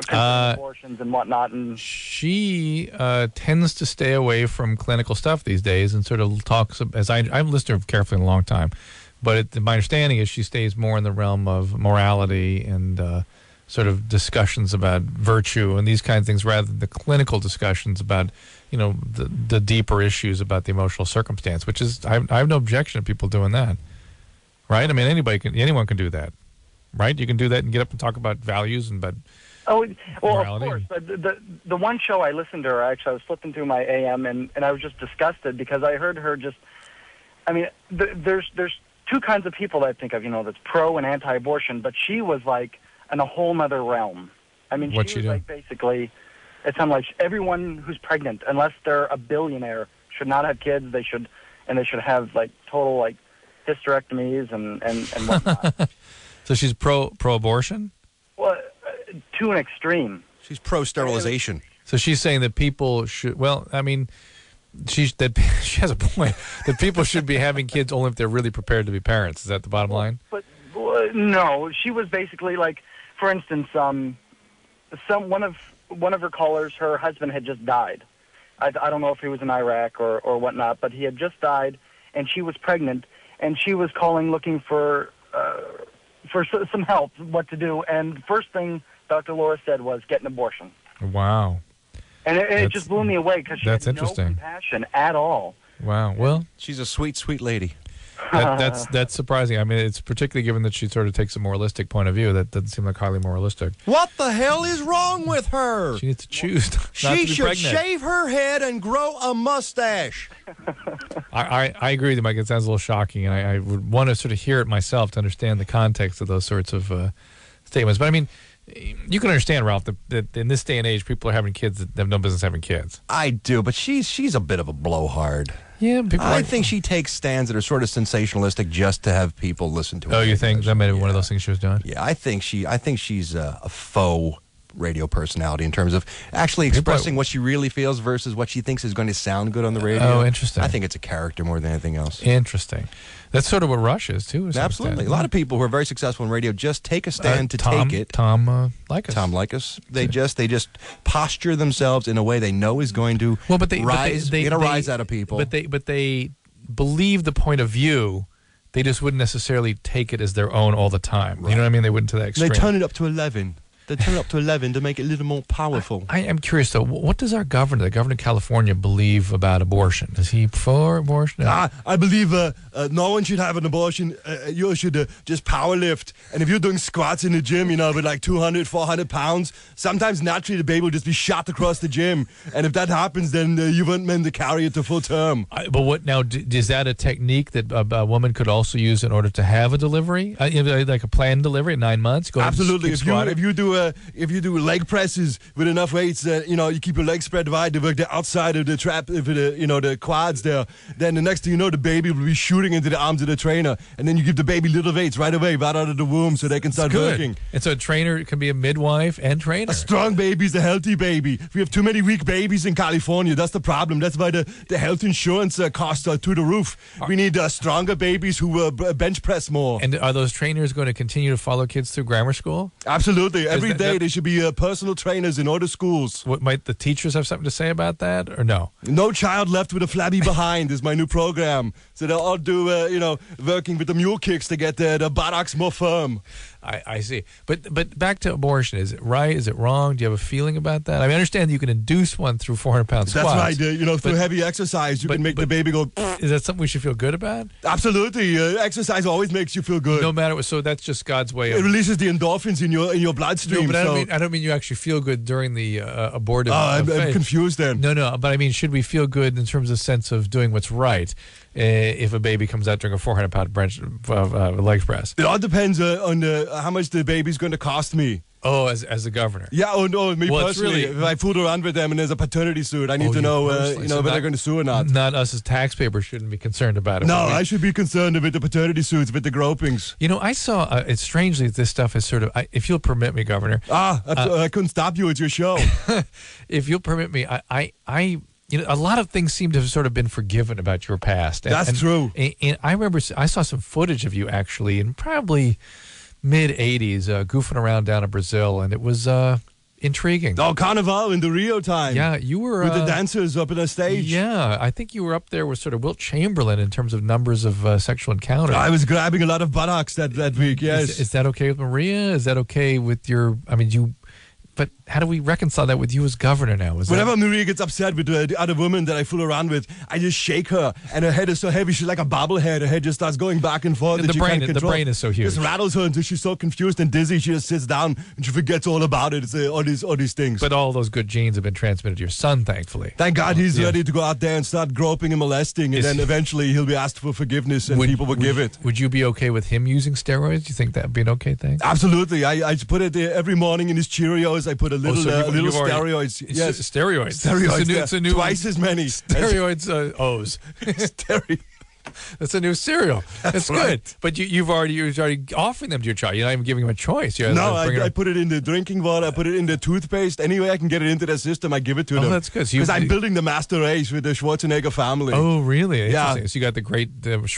Speaker 1: Abortions and whatnot. And
Speaker 3: she tends to stay away from clinical stuff these days and sort of talks, as I've listened to her carefully in a long time, but my understanding is she stays more in the realm of morality and sort of discussions about virtue and these kinds of things rather than the clinical discussions about, the deeper issues about the emotional circumstance, which is, I have no objection to people doing that. Right? I mean, anyone can do that. Right? You can do that and get up and talk about values and about
Speaker 1: of course. But the one show I listened to her, actually, I was flipping through my AM and I was just disgusted because I heard her just, I mean, there's two kinds of people that I think of, that's pro and anti-abortion, but she was like in a whole nother realm. I mean, she was like basically, it sounded like everyone who's pregnant, unless they're a billionaire, should not have kids. They should have like total like hysterectomies and whatnot.
Speaker 3: So she's pro-abortion?
Speaker 1: Well, to an extreme.
Speaker 5: She's pro-sterilization.
Speaker 3: So she's saying that people should, well, I mean, she has a point, that people should be having kids only if they're really prepared to be parents. Is that the bottom line?
Speaker 1: But no, she was basically like, for instance, one of her callers, her husband had just died. I don't know if he was in Iraq or whatnot, but he had just died, and she was pregnant, and she was calling looking for some help, what to do. And first thing Dr. Laura said was get an abortion.
Speaker 3: Wow.
Speaker 1: And it just blew me away because she had no
Speaker 3: interesting.
Speaker 1: compassion at all.
Speaker 3: Wow. Well,
Speaker 5: she's a sweet, sweet lady.
Speaker 3: That's surprising. I mean, it's particularly given that she sort of takes a moralistic point of view. That doesn't seem like highly moralistic.
Speaker 5: What the hell is wrong with her?
Speaker 3: She needs to choose not to
Speaker 5: She
Speaker 3: be
Speaker 5: should
Speaker 3: pregnant.
Speaker 5: shave her head and grow a mustache.
Speaker 3: I agree with you, Mike. It sounds a little shocking, and I would want to sort of hear it myself to understand the context of those sorts of statements. But I mean, you can understand, Ralph, that in this day and age, people are having kids that have no business having kids.
Speaker 5: I do, but she's a bit of a blowhard.
Speaker 3: Yeah,
Speaker 5: I think she takes stands that are sort of sensationalistic just to have people listen to her.
Speaker 3: Oh, you think that may be one of those things she was doing?
Speaker 5: Yeah, I think she's a faux radio personality in terms of actually expressing what she really feels versus what she thinks is going to sound good on the radio.
Speaker 3: Oh, interesting.
Speaker 5: I think it's a character more than anything else.
Speaker 3: Interesting. That's sort of what Rush is, too.
Speaker 5: Absolutely. A lot of people who are very successful in radio just take a stand to take it.
Speaker 3: Tom Likas.
Speaker 5: Tom Likas. They just posture themselves in a way they know is going to get a rise out of people.
Speaker 3: But they believe the point of view. They just wouldn't necessarily take it as their own all the time. Right. You know what I mean? They wouldn't to that extreme.
Speaker 8: They turn it up to 11. They turn it up to 11 to make it a little more powerful.
Speaker 3: I am curious, though. What does our governor, the governor of California, believe about abortion? Is he for abortion?
Speaker 8: I believe no one should have an abortion. You should just power lift. And if you're doing squats in the gym, with like 200, 400 pounds, sometimes naturally the baby will just be shot across the gym. And if that happens, then you weren't meant to carry it to full term.
Speaker 3: But what now? Is that a technique that a woman could also use in order to have a delivery, like a planned delivery at 9 months?
Speaker 8: Absolutely. If you do leg presses with enough weights, you keep your legs spread wide to work the outside of the trap, the quads there. Then the next thing you know, the baby will be shooting into the arms of the trainer, and then you give the baby little weights right away, right out of the womb, so they can start working.
Speaker 3: And so a trainer can be a midwife and trainer.
Speaker 8: A strong baby is a healthy baby. We have too many weak babies in California. That's the problem. That's why the health insurance costs are through the roof. We need stronger babies who bench press more.
Speaker 3: And are those trainers going to continue to follow kids through grammar school?
Speaker 8: Absolutely. Every day they should be personal trainers in all the schools.
Speaker 3: What might the teachers have something to say about that, or no?
Speaker 8: No child left with a flabby behind is my new program. So they'll all do, working with the mule kicks to get the buttocks more firm.
Speaker 3: I see. But back to abortion. Is it right? Is it wrong? Do you have a feeling about that? I understand you can induce one through 400-pound squats.
Speaker 8: That's right. Through heavy exercise, you can make the baby go...
Speaker 3: Is that something we should feel good about?
Speaker 8: Absolutely. Exercise always makes you feel good.
Speaker 3: No matter what. So that's just God's way of...
Speaker 8: It releases the endorphins in your bloodstream.
Speaker 3: No, but I don't mean you actually feel good during the abortive phase.
Speaker 8: I'm confused then.
Speaker 3: No. But I mean, should we feel good in terms of sense of doing what's right if a baby comes out during a 400-pound leg press?
Speaker 8: It all depends on how much the baby's going to cost me.
Speaker 3: Oh, as a governor.
Speaker 8: Yeah, me personally. If I fool around with them and there's a paternity suit, I need to know, whether they're going to sue or not.
Speaker 3: Not us as taxpayers shouldn't be concerned about it.
Speaker 8: No, I should be concerned with the paternity suits, with the gropings.
Speaker 3: I saw, it's strangely this stuff is sort of, if you'll permit me, Governor.
Speaker 8: I couldn't stop you. It's your show.
Speaker 3: If you'll permit me, a lot of things seem to have sort of been forgiven about your past.
Speaker 8: That's true.
Speaker 3: And I remember I saw some footage of you actually in probably mid-'80s goofing around down in Brazil, and it was intriguing.
Speaker 8: Oh, Carnival in the Rio time.
Speaker 3: Yeah, you were...
Speaker 8: with the dancers up on the stage.
Speaker 3: Yeah, I think you were up there with sort of Wilt Chamberlain in terms of numbers of sexual encounters.
Speaker 8: I was grabbing a lot of buttocks that week, yes.
Speaker 3: Is that okay with Maria? Is that okay with your... But how do we reconcile that with you as governor now?
Speaker 8: Whenever Maria gets upset with the other woman that I fool around with, I just shake her, and her head is so heavy, she's like a bobblehead. Her head just starts going back and forth.
Speaker 3: The brain is so huge.
Speaker 8: Just rattles her until she's so confused and dizzy, she just sits down and she forgets all about it. It's all these things.
Speaker 3: But all those good genes have been transmitted to your son, thankfully.
Speaker 8: Thank God he's ready to go out there and start groping and molesting, and then eventually he'll be asked for forgiveness, and people will give it.
Speaker 3: Would you be okay with him using steroids? Do you think that would be an okay thing?
Speaker 8: Absolutely. I put it every morning in his Cheerios. I put a little steroids. Yes,
Speaker 3: steroids.
Speaker 8: It's
Speaker 3: a new
Speaker 8: twice as many
Speaker 3: steroids. O's. That's a new cereal. That's good.
Speaker 8: Right.
Speaker 3: But you're already offering them to your child. You're not even giving him a choice.
Speaker 8: I put it in the drinking water. I put it in the toothpaste. Any way I can get it into their system, I give it to them.
Speaker 3: Oh, that's good.
Speaker 8: Because I'm building the master race with the Schwarzenegger family.
Speaker 3: Oh, really?
Speaker 8: Yeah.
Speaker 3: So you got the great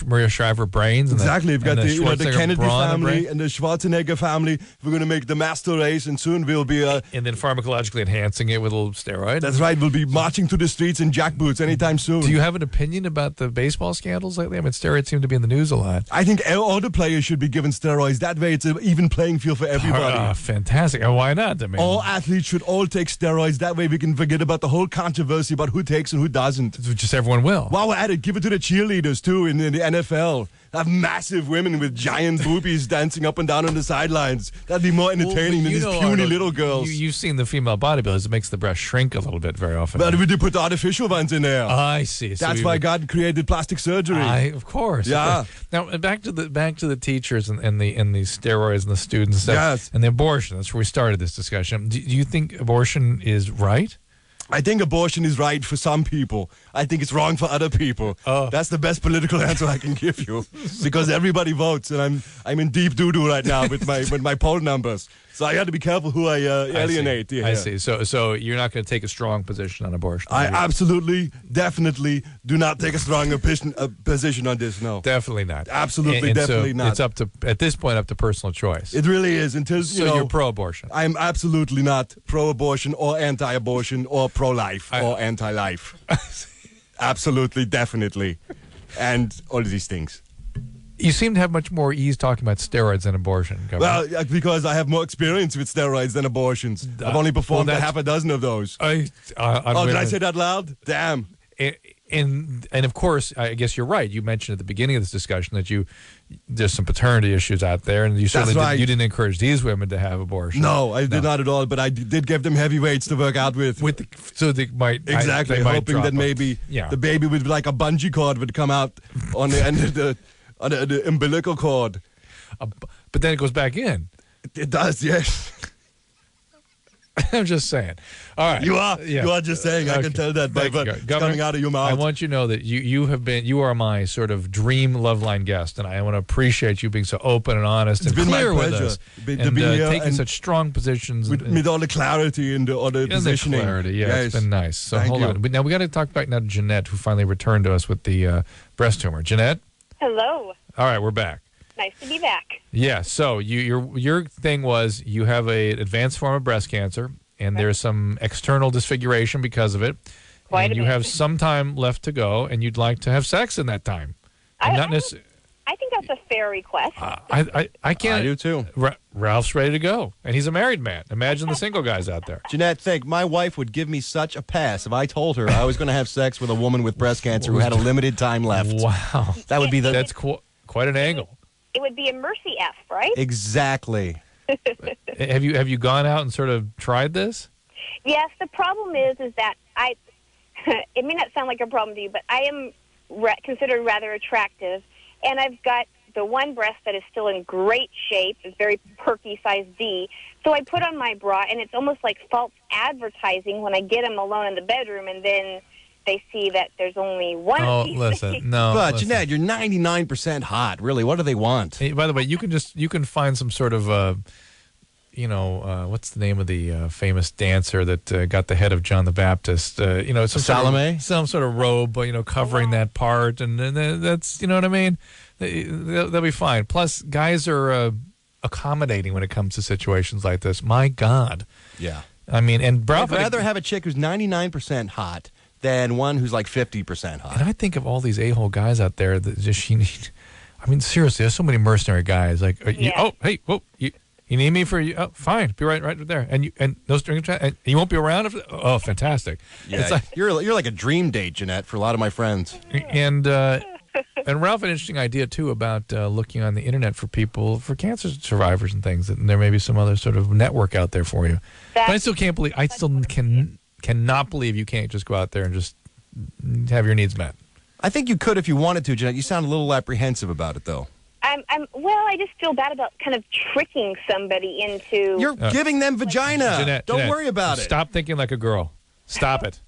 Speaker 3: Maria Shriver brains. And
Speaker 8: exactly. We've got the Kennedy family
Speaker 3: brain.
Speaker 8: and the Schwarzenegger family. We're going to make the master race, and soon we'll be...
Speaker 3: and then pharmacologically enhancing it with a little steroid.
Speaker 8: That's right. We'll be marching through the streets in jackboots anytime soon.
Speaker 3: Do you have an opinion about the baseball scandals lately? I mean, steroids seem to be in the news a lot.
Speaker 8: I think all the players should be given steroids. That way it's an even playing field for everybody.
Speaker 3: Fantastic. And why not? I mean,
Speaker 8: all athletes should all take steroids. That way we can forget about the whole controversy about who takes and who doesn't.
Speaker 3: Just everyone will.
Speaker 8: While we're at it, give it to the cheerleaders, too, in the NFL. Have massive women with giant boobies dancing up and down on the sidelines. That'd be more entertaining than these puny little girls.
Speaker 3: You've seen the female bodybuilders. It makes the breast shrink a little bit very often.
Speaker 8: But we did put the artificial ones in there.
Speaker 3: I see.
Speaker 8: That's why God created plastic surgery.
Speaker 3: Of course.
Speaker 8: Yeah.
Speaker 3: Now back to the teachers and the steroids and the students and stuff,
Speaker 8: yes.
Speaker 3: And the abortion. That's where we started this discussion. Do you think abortion is right?
Speaker 8: I think abortion is right for some people. I think it's wrong for other people. That's the best political answer I can give you, because everybody votes, and I'm in deep doo-doo right now with my poll numbers. So I got to be careful who I alienate.
Speaker 3: I see. So you're not going to take a strong position on abortion.
Speaker 8: I absolutely, definitely do not take a strong position on this. No,
Speaker 3: definitely not.
Speaker 8: Absolutely, definitely not.
Speaker 3: It's at this point up to personal choice.
Speaker 8: It really is. Until
Speaker 3: you're pro-abortion.
Speaker 8: I'm absolutely not pro-abortion or anti-abortion or pro-life or anti-life. Absolutely, definitely, and all of these things.
Speaker 3: You seem to have much more ease talking about steroids than abortion, Governor.
Speaker 8: Well, because I have more experience with steroids than abortions. I've only performed half a dozen of those.
Speaker 3: Did
Speaker 8: I say that loud? Damn.
Speaker 3: And of course, I guess you're right. You mentioned at the beginning of this discussion that there's some paternity issues out there, and you certainly you didn't encourage these women to have abortions.
Speaker 8: No, I did not at all. But I did give them heavy weights to work out with.
Speaker 3: So they might
Speaker 8: hoping that maybe the baby with like a bungee cord would come out on the end of the umbilical cord.
Speaker 3: But then it goes back in.
Speaker 8: It does, yes.
Speaker 3: I'm just saying. All right.
Speaker 8: You are just saying. Okay. I can tell that by what's coming out of your mouth.
Speaker 3: I want you to know that you are my sort of dream Loveline guest, and I want to appreciate you being so open and honest and clear with us. And taking such strong positions.
Speaker 8: With all the clarity and all the positioning.
Speaker 3: It's been nice. So hold on. Now we got to talk back now to Jeanette, who finally returned to us with the breast tumor. Jeanette?
Speaker 7: Hello.
Speaker 3: All right, we're back.
Speaker 7: Nice to be back.
Speaker 3: Yeah, so your thing was you have a advanced form of breast cancer, and there's some external disfiguration because of it.
Speaker 7: Quite
Speaker 3: and you have some time left to go, and you'd like to have sex in that time.
Speaker 7: I think that's a fair request.
Speaker 3: I can't.
Speaker 5: I do too.
Speaker 3: Ralph's ready to go, and he's a married man. Imagine the single guys out there.
Speaker 5: Jeanette, think my wife would give me such a pass if I told her I was going to have sex with a woman with breast cancer who had a limited time left.
Speaker 3: Wow,
Speaker 5: that would be
Speaker 3: that's quite an angle.
Speaker 7: It would be a mercy F, right?
Speaker 5: Exactly.
Speaker 3: Have you gone out and sort of tried this?
Speaker 7: Yes. The problem is that it may not sound like a problem to you, but I am considered rather attractive, and I've got the one breast that is still in great shape. It's very perky, size D. So I put on my bra, and it's almost like false advertising when I get them alone in the bedroom, and then they see that there's only one of these things.
Speaker 5: But Jeanette, you're 99% hot. Really, what do they want?
Speaker 3: Hey, by the way, you can find some sort of what's the name of the famous dancer that got the head of John the Baptist?
Speaker 5: Salome,
Speaker 3: some sort of robe, covering that part, and that's what I mean. They'll be fine. Plus, guys are accommodating when it comes to situations like this. My God.
Speaker 5: Yeah.
Speaker 3: I mean, and
Speaker 5: I'd rather have a chick who's 99% hot than one who's like 50% hot.
Speaker 3: And I think of all these a-hole guys out there that just I mean, seriously, there's so many mercenary guys. Like, you need me for you? Oh, fine, be right there. And no strings attached. And you won't be around if. Oh, fantastic.
Speaker 5: Yeah, it's like, you're like a dream date, Jeanette, for a lot of my friends.
Speaker 3: And Ralph, an interesting idea too about looking on the internet for people, for cancer survivors and things. That there may be some other sort of network out there for you. But I still can't believe. I still cannot believe you can't just go out there and just have your needs met.
Speaker 5: I think you could if you wanted to, Jeanette. You sound a little apprehensive about it, though.
Speaker 7: I just feel bad about kind of tricking somebody into.
Speaker 5: You're giving them vagina.
Speaker 3: Jeanette,
Speaker 5: Don't worry about it.
Speaker 3: Stop thinking like a girl. Stop it.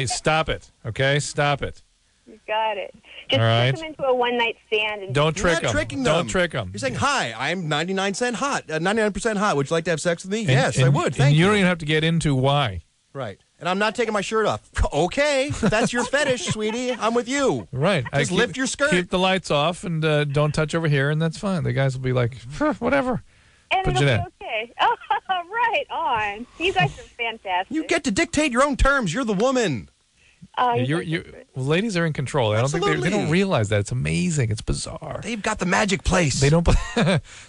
Speaker 3: Stop it. Okay, stop it.
Speaker 7: You got it. Just trick them into a one-night stand. And
Speaker 3: Don't trick them. Don't trick them.
Speaker 5: You're saying, "Hi, I'm 99% hot. 99% hot. Would you like to have sex with me?" Yes, I would. Thank
Speaker 3: you.
Speaker 5: You
Speaker 3: don't even have to get into why.
Speaker 5: Right. And I'm not taking my shirt off. Okay, if that's your fetish, sweetie. I'm with you.
Speaker 3: Right.
Speaker 5: Just lift your skirt.
Speaker 3: Keep the lights off and don't touch over here, and that's fine. The guys will be like, whatever.
Speaker 7: And it'll be okay. Oh, right on. You guys are fantastic.
Speaker 5: You get to dictate your own terms. You're the woman.
Speaker 3: Ladies are in control. I don't think they don't realize that. It's amazing. It's bizarre.
Speaker 5: They've got the magic place.
Speaker 3: They don't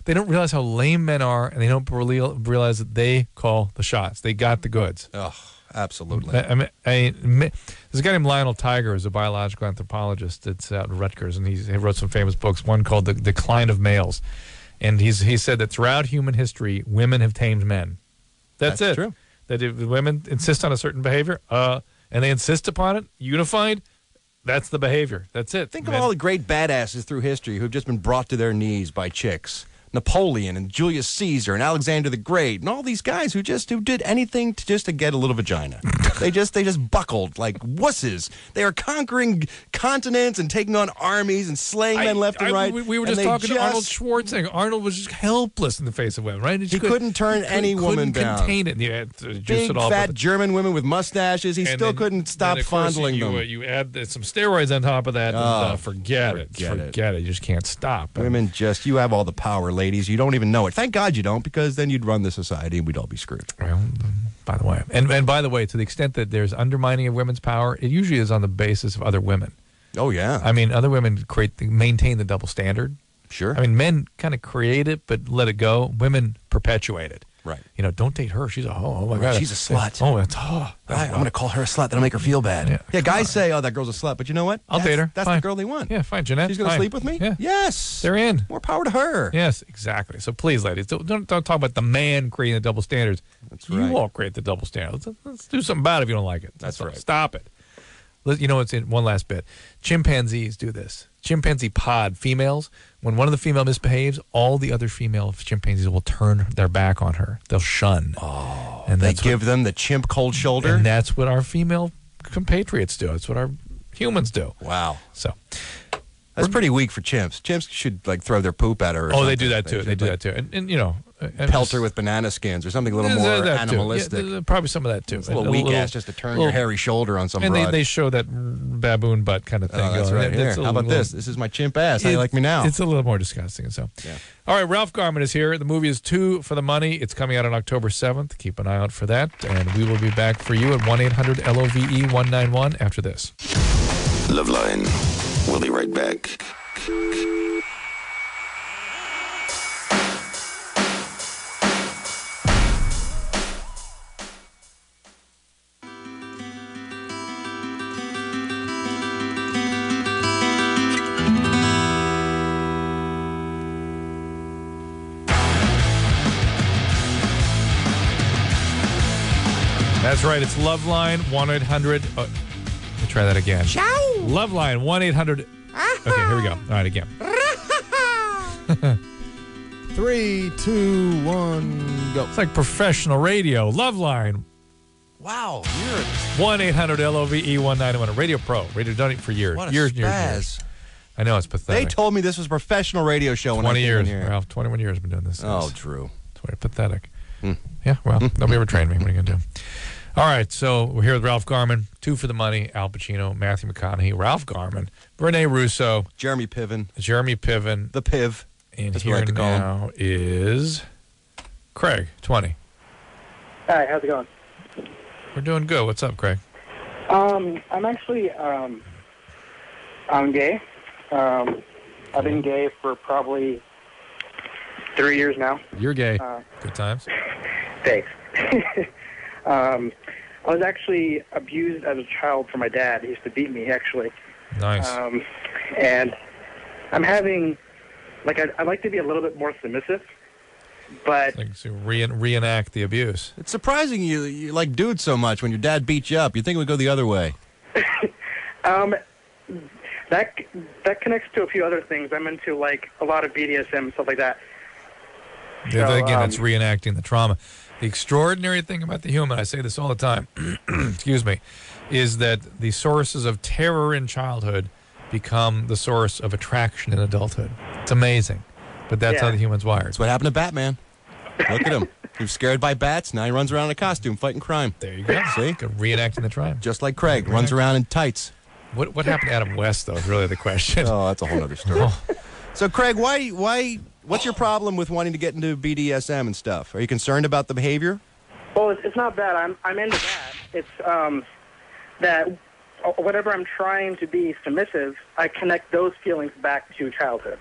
Speaker 3: realize how lame men are, and they don't realize that they call the shots. They got the goods.
Speaker 5: Oh, absolutely.
Speaker 3: I mean, there's a guy named Lionel Tiger, who's a biological anthropologist that's out in Rutgers, and he wrote some famous books. One called "The Decline of Males," and he said that throughout human history, women have tamed men. That's it.
Speaker 5: True.
Speaker 3: That if women insist on a certain behavior, and they insist upon it, unified, that's the behavior. That's it.
Speaker 5: Think of all the great badasses through history who've just been brought to their knees by chicks. Napoleon and Julius Caesar and Alexander the Great and all these guys who did anything to get a little vagina. they just buckled like wusses. They are conquering continents and taking on armies and slaying men left and right.
Speaker 3: We were just talking to Arnold Schwarzenegger. Arnold was just helpless in the face of women, right?
Speaker 5: He couldn't turn any woman down.
Speaker 3: Contain it. Yeah,
Speaker 5: big fat German women with mustaches. He still couldn't stop fondling them.
Speaker 3: You add some steroids on top of that. And, forget it. You just can't stop.
Speaker 5: Women you have all the power, ladies. You don't even know it. Thank God you don't, because then you'd run the society and we'd all be screwed.
Speaker 3: Well, by the way. And by the way, to the extent that there's undermining of women's power, it usually is on the basis of other women.
Speaker 5: Oh, yeah.
Speaker 3: I mean, other women maintain the double standard.
Speaker 5: Sure.
Speaker 3: I mean, men kind of create it, but let it go. Women perpetuate it.
Speaker 5: Right.
Speaker 3: You know, don't date her. She's a oh my God.
Speaker 5: She's a slut.
Speaker 3: Oh, that's I'm
Speaker 5: going to call her a slut. That'll make her feel bad. Yeah, guys say, oh, that girl's a slut. But you know what?
Speaker 3: I'll date her.
Speaker 5: That's
Speaker 3: fine.
Speaker 5: the girl they want.
Speaker 3: Yeah, fine, Jeanette.
Speaker 5: She's going to sleep with me?
Speaker 3: Yeah.
Speaker 5: Yes.
Speaker 3: They're in.
Speaker 5: More power to her.
Speaker 3: Yes, exactly. So please, ladies, don't talk about the man creating the double standards.
Speaker 5: That's
Speaker 3: you
Speaker 5: right.
Speaker 3: all create the double standards. Let's do something about it if you don't like it.
Speaker 5: That's right.
Speaker 3: Stop it. You know, it's in one last bit. Chimpanzees do this. Chimpanzee pod females, when one of the female misbehaves, all the other female chimpanzees will turn their back on her. They'll shun.
Speaker 5: Oh,
Speaker 3: and
Speaker 5: they give them the chimp cold shoulder?
Speaker 3: And that's what our female compatriots do. That's what our humans do.
Speaker 5: Wow.
Speaker 3: So
Speaker 5: that's pretty weak for chimps. Chimps should like throw their poop at her. Or
Speaker 3: they do that too. They do that too. And you know,
Speaker 5: pelt her with banana skins or something a little more animalistic.
Speaker 3: Yeah, probably some of that too.
Speaker 5: It's a little weak ass just to turn your hairy shoulder on some broad.
Speaker 3: And they show that baboon butt kind of thing.
Speaker 5: Oh, that's right. Here. How about this? This is my chimp ass. How do you like me now?
Speaker 3: It's a little more disgusting. So, all right, Ralph Garman is here. The movie is 2 for the Money. It's coming out on October 7th. Keep an eye out for that. And we will be back for you at 1-800-LOVE-191 after this.
Speaker 6: Loveline. We'll be right back.
Speaker 3: That's right. It's Loveline 1-800. Let me try that again.
Speaker 10: Ciao.
Speaker 3: Loveline 1-800. Okay, here we go. All right, again.
Speaker 16: 3, 2, 1, go.
Speaker 3: It's like professional radio. Loveline.
Speaker 5: Wow.
Speaker 3: 1-800-LOVE-191. Radio Pro. Radio done it for years.
Speaker 5: What a
Speaker 3: years. I know, it's pathetic.
Speaker 5: They told me this was a professional radio show when I came
Speaker 3: 20 years.
Speaker 5: in here.
Speaker 3: Ralph, 21 years I've been doing this.
Speaker 5: Oh, true.
Speaker 3: It's very pathetic. Yeah, well, nobody ever trained me. What are you going to do? All right, so we're here with Ralph Garman, 2 for the Money, Al Pacino, Matthew McConaughey, Ralph Garman, Rene Russo,
Speaker 5: Jeremy Piven,
Speaker 3: the
Speaker 5: Piv,
Speaker 3: and
Speaker 5: as
Speaker 3: here
Speaker 5: we like to call him.
Speaker 3: now is Craig, 20.
Speaker 22: Hi, how's it going?
Speaker 3: We're doing good. What's up, Craig?
Speaker 22: I'm actually I'm gay. I've been gay for probably 3 years now.
Speaker 3: You're gay. Good times.
Speaker 22: Thanks. I was actually abused as a child from my dad. He used to beat me, actually.
Speaker 3: Nice.
Speaker 22: And I'm having, like, I'd like to be a little bit more submissive, but...
Speaker 3: Like to reenact the abuse.
Speaker 5: It's surprising you like dudes so much when your dad beat you up. You'd think it would go the other way.
Speaker 22: That connects to a few other things. I'm into, like, a lot of BDSM and stuff like that.
Speaker 3: So, again, it's reenacting the trauma. The extraordinary thing about the human, I say this all the time, excuse me, is that the sources of terror in childhood become the source of attraction in adulthood. It's amazing. But that's how the human's wired.
Speaker 5: That's what happened to Batman. Look at him. He was scared by bats. Now he runs around in a costume fighting crime.
Speaker 3: There you go.
Speaker 5: See?
Speaker 3: Reenacting the crime.
Speaker 5: Just like Craig. Runs around in tights.
Speaker 3: What happened to Adam West, though, is really the question.
Speaker 5: Oh, that's a whole other story. So, Craig, what's your problem with wanting to get into BDSM and stuff? Are you concerned about the behavior?
Speaker 22: Well, it's not that. I'm into that. It's that whatever I'm trying to be submissive, I connect those feelings back to childhood.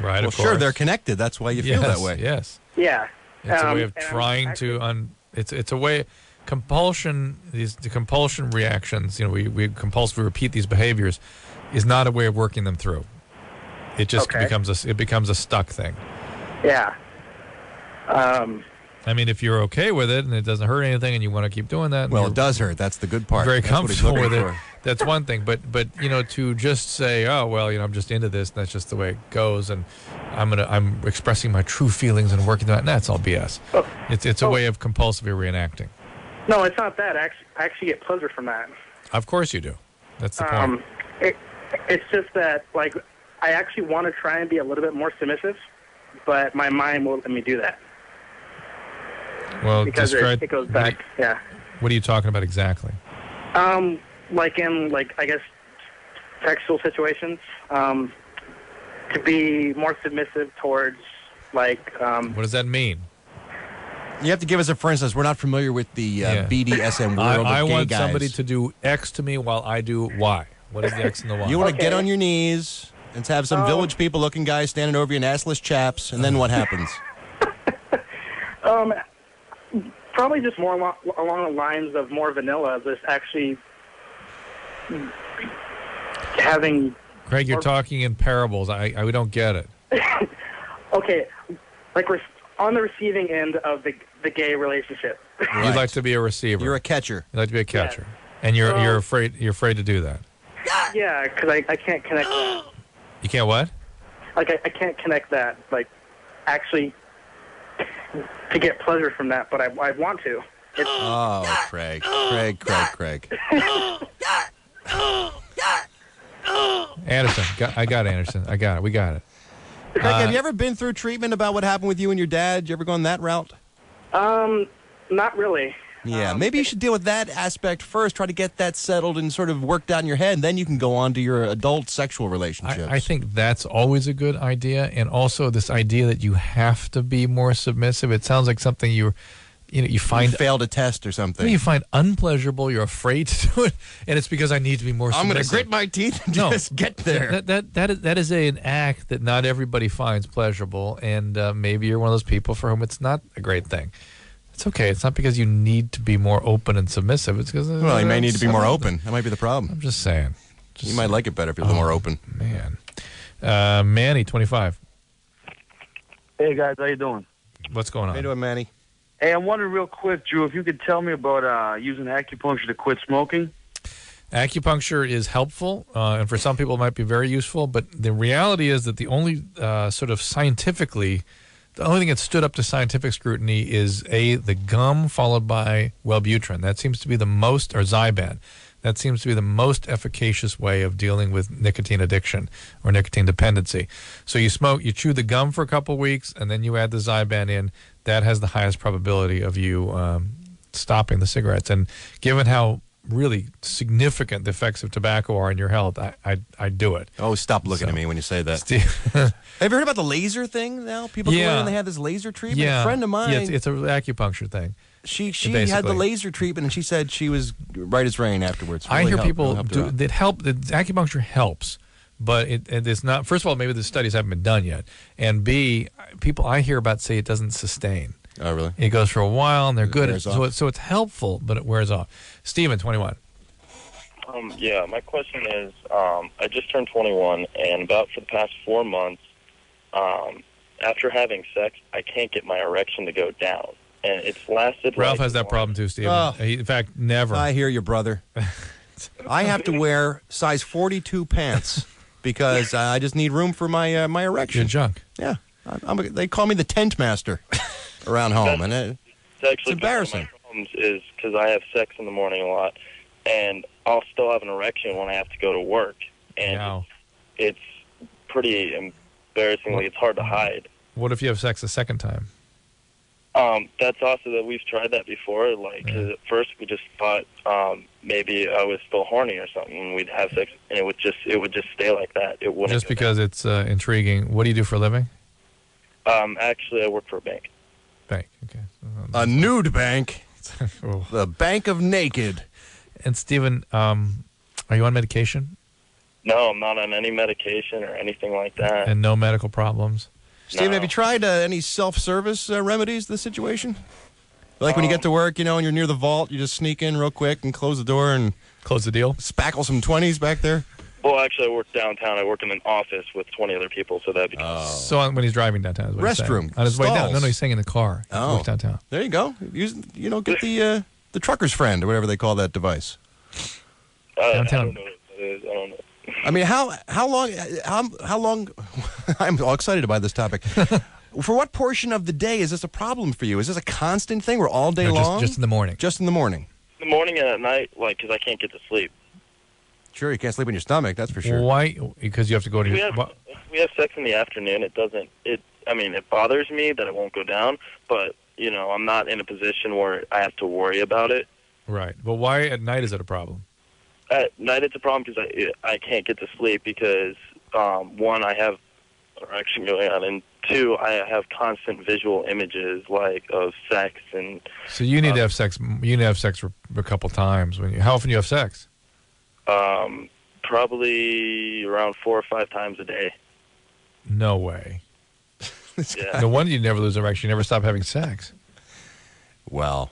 Speaker 3: Right,
Speaker 5: well,
Speaker 3: of course.
Speaker 5: sure, they're connected. That's why you feel that way.
Speaker 3: Yes.
Speaker 22: Yeah.
Speaker 3: It's a way of trying to it's a way compulsion. The compulsion reactions. You know, we compulsively repeat these behaviors, is not a way of working them through. It just becomes a stuck thing.
Speaker 22: Yeah.
Speaker 3: I mean, if you're okay with it and it doesn't hurt anything and you want to keep doing that,
Speaker 5: well, it does hurt. That's the good part.
Speaker 3: Very
Speaker 5: that's
Speaker 3: comfortable
Speaker 5: what he's
Speaker 3: with
Speaker 5: looking
Speaker 3: it.
Speaker 5: for.
Speaker 3: That's one thing. But you know, to just say, oh well, you know, I'm just into this, and that's just the way it goes, and I'm expressing my true feelings and working that. That's all BS. It's a way of compulsively reenacting.
Speaker 22: No, it's not that. I actually get pleasure from that.
Speaker 3: Of course you do. That's the point.
Speaker 22: It's just that, like, I actually want to try and be a little bit more submissive, but my mind won't let me do that.
Speaker 3: Well,
Speaker 22: because
Speaker 3: describe,
Speaker 22: it goes back. Yeah.
Speaker 3: What are you talking about exactly?
Speaker 22: Like in, like, I guess, sexual situations, to be more submissive towards, like...
Speaker 3: what does that mean?
Speaker 5: You have to give us a for instance. We're not familiar with the BDSM world
Speaker 3: I
Speaker 5: of gay
Speaker 3: want
Speaker 5: guys.
Speaker 3: somebody to do X to me while I do Y. What is the X and the Y?
Speaker 5: You want to get on your knees And to have some village people-looking guys standing over you in assless chaps, and then what happens?
Speaker 22: Probably just more along the lines of more vanilla, just actually having...
Speaker 3: Craig, you're talking in parables. We don't get it.
Speaker 22: Okay, like we're on the receiving end of the gay relationship.
Speaker 3: Right. You'd like to be a receiver.
Speaker 5: You're a catcher.
Speaker 3: You'd like to be a catcher. Yeah. And you're afraid to do that.
Speaker 22: Yeah, because I can't connect that.
Speaker 3: You can't what?
Speaker 22: Like I can't connect that, like actually to get pleasure from that, but I want to.
Speaker 5: Craig.
Speaker 3: Anderson, I got it, Anderson. I got it. We got it.
Speaker 5: Craig, have you ever been through treatment about what happened with you and your dad? Did you ever go on that route?
Speaker 22: Not really.
Speaker 5: Yeah, maybe you should deal with that aspect first. Try to get that settled and sort of worked out in your head, and then you can go on to your adult sexual relationships.
Speaker 3: I think that's always a good idea, and also this idea that you have to be more submissive. It sounds like something you find...
Speaker 5: You failed a test or something.
Speaker 3: You find unpleasurable, you're afraid to do it, and it's because I need to be more submissive.
Speaker 5: I'm going to grit my teeth and just get there.
Speaker 3: That is an act that not everybody finds pleasurable, and maybe you're one of those people for whom it's not a great thing. It's okay. It's not because you need to be more open and submissive. It's because...
Speaker 5: Well, you may need to be more open. That might be the problem.
Speaker 3: I'm just saying.
Speaker 5: You might like it better if you're a little more open.
Speaker 3: Man. Manny, 25.
Speaker 9: Hey, guys. How you doing?
Speaker 3: What's going on?
Speaker 5: How you doing, Manny?
Speaker 9: Hey, I'm wondering real quick, Drew, if you could tell me about using acupuncture to quit smoking.
Speaker 3: Acupuncture is helpful, and for some people it might be very useful, but the reality is that the only sort of scientifically... The only thing that stood up to scientific scrutiny is the gum followed by Wellbutrin. That seems to be the most, or Zyban. That seems to be the most efficacious way of dealing with nicotine addiction or nicotine dependency. So you chew the gum for a couple of weeks, and then you add the Zyban in. That has the highest probability of you stopping the cigarettes. And given how really significant the effects of tobacco are on your health, I do it.
Speaker 5: Oh, stop looking at me when you say that. Have you heard about the laser thing now? People go in and they have this laser treatment.
Speaker 3: Yeah.
Speaker 5: A friend of mine...
Speaker 3: Yeah, it's an acupuncture thing.
Speaker 5: She had the laser treatment, and she said she was right as rain afterwards.
Speaker 3: I hear people that acupuncture helps, but it's not... First of all, maybe the studies haven't been done yet. And B, people I hear about say it doesn't sustain.
Speaker 5: Oh, really?
Speaker 3: It goes for a while, and they're good. So it's helpful, but it wears off. Steven, 21.
Speaker 11: Yeah, my question is, I just turned 21, and about for the past 4 months, after having sex, I can't get my erection to go down. And it's lasted...
Speaker 3: Ralph has that problem too, Steven. In fact, never.
Speaker 5: I hear you, brother. I have to wear size 42 pants because I just need room for my erection.
Speaker 3: Your junk.
Speaker 5: Yeah. They call me the tent master around home, and it's embarrassing.
Speaker 11: One of my problems is because I have sex in the morning a lot, and I'll still have an erection when I have to go to work. And it's pretty embarrassingly, it's hard to hide.
Speaker 3: What if you have sex a second time?
Speaker 11: That's also that we've tried that before. Like, 'cause at first we just thought maybe I was still horny or something, and we'd have sex, and it would just stay like that. It wouldn't.
Speaker 3: Just because it's intriguing. What do you do for a living?
Speaker 11: Actually, I work for a bank.
Speaker 3: Bank, okay.
Speaker 5: A nude bank. The bank of naked.
Speaker 3: And Steven, are you on medication?
Speaker 11: No, I'm not on any medication or anything like that.
Speaker 3: And no medical problems?
Speaker 5: Steven, have you tried any self-service remedies to the situation? Like when you get to work, and you're near the vault, you just sneak in real quick and close the door and...
Speaker 3: Close the deal?
Speaker 5: Spackle some 20s back there?
Speaker 11: Well, actually, I work downtown. I work in an office with 20 other people, so that'd be...
Speaker 3: So when he's driving downtown, is what he's saying.
Speaker 5: Restroom.
Speaker 3: On his way down.
Speaker 5: Stalls.
Speaker 3: No, he's saying in the car. He works downtown.
Speaker 5: There you go. Get the trucker's friend, or whatever they call that device.
Speaker 11: Downtown. I don't know what it is. I don't know.
Speaker 5: I mean, how long? I'm all excited about this topic. For what portion of the day is this a problem for you? Is this a constant thing? We're all day long?
Speaker 3: Just in the morning.
Speaker 5: Just in the morning.
Speaker 11: In the morning and at night, because I can't get to sleep.
Speaker 5: Sure, you can't sleep in your stomach. That's for sure.
Speaker 3: Why? Because you have to go to
Speaker 11: We have sex in the afternoon. It doesn't. It bothers me that it won't go down, but I'm not in a position where I have to worry about it.
Speaker 3: Right. But why at night is it a problem?
Speaker 11: At night it's a problem because I can't get to sleep because, one, I have erection going on, and two, I have constant visual images of sex and...
Speaker 3: So you need to have sex. You need to have sex for a couple times. How often do you have sex?
Speaker 11: Probably around 4 or 5 times a day.
Speaker 3: No way.
Speaker 11: Yeah.
Speaker 3: No wonder you never lose erection. You never stop having sex.
Speaker 5: Well,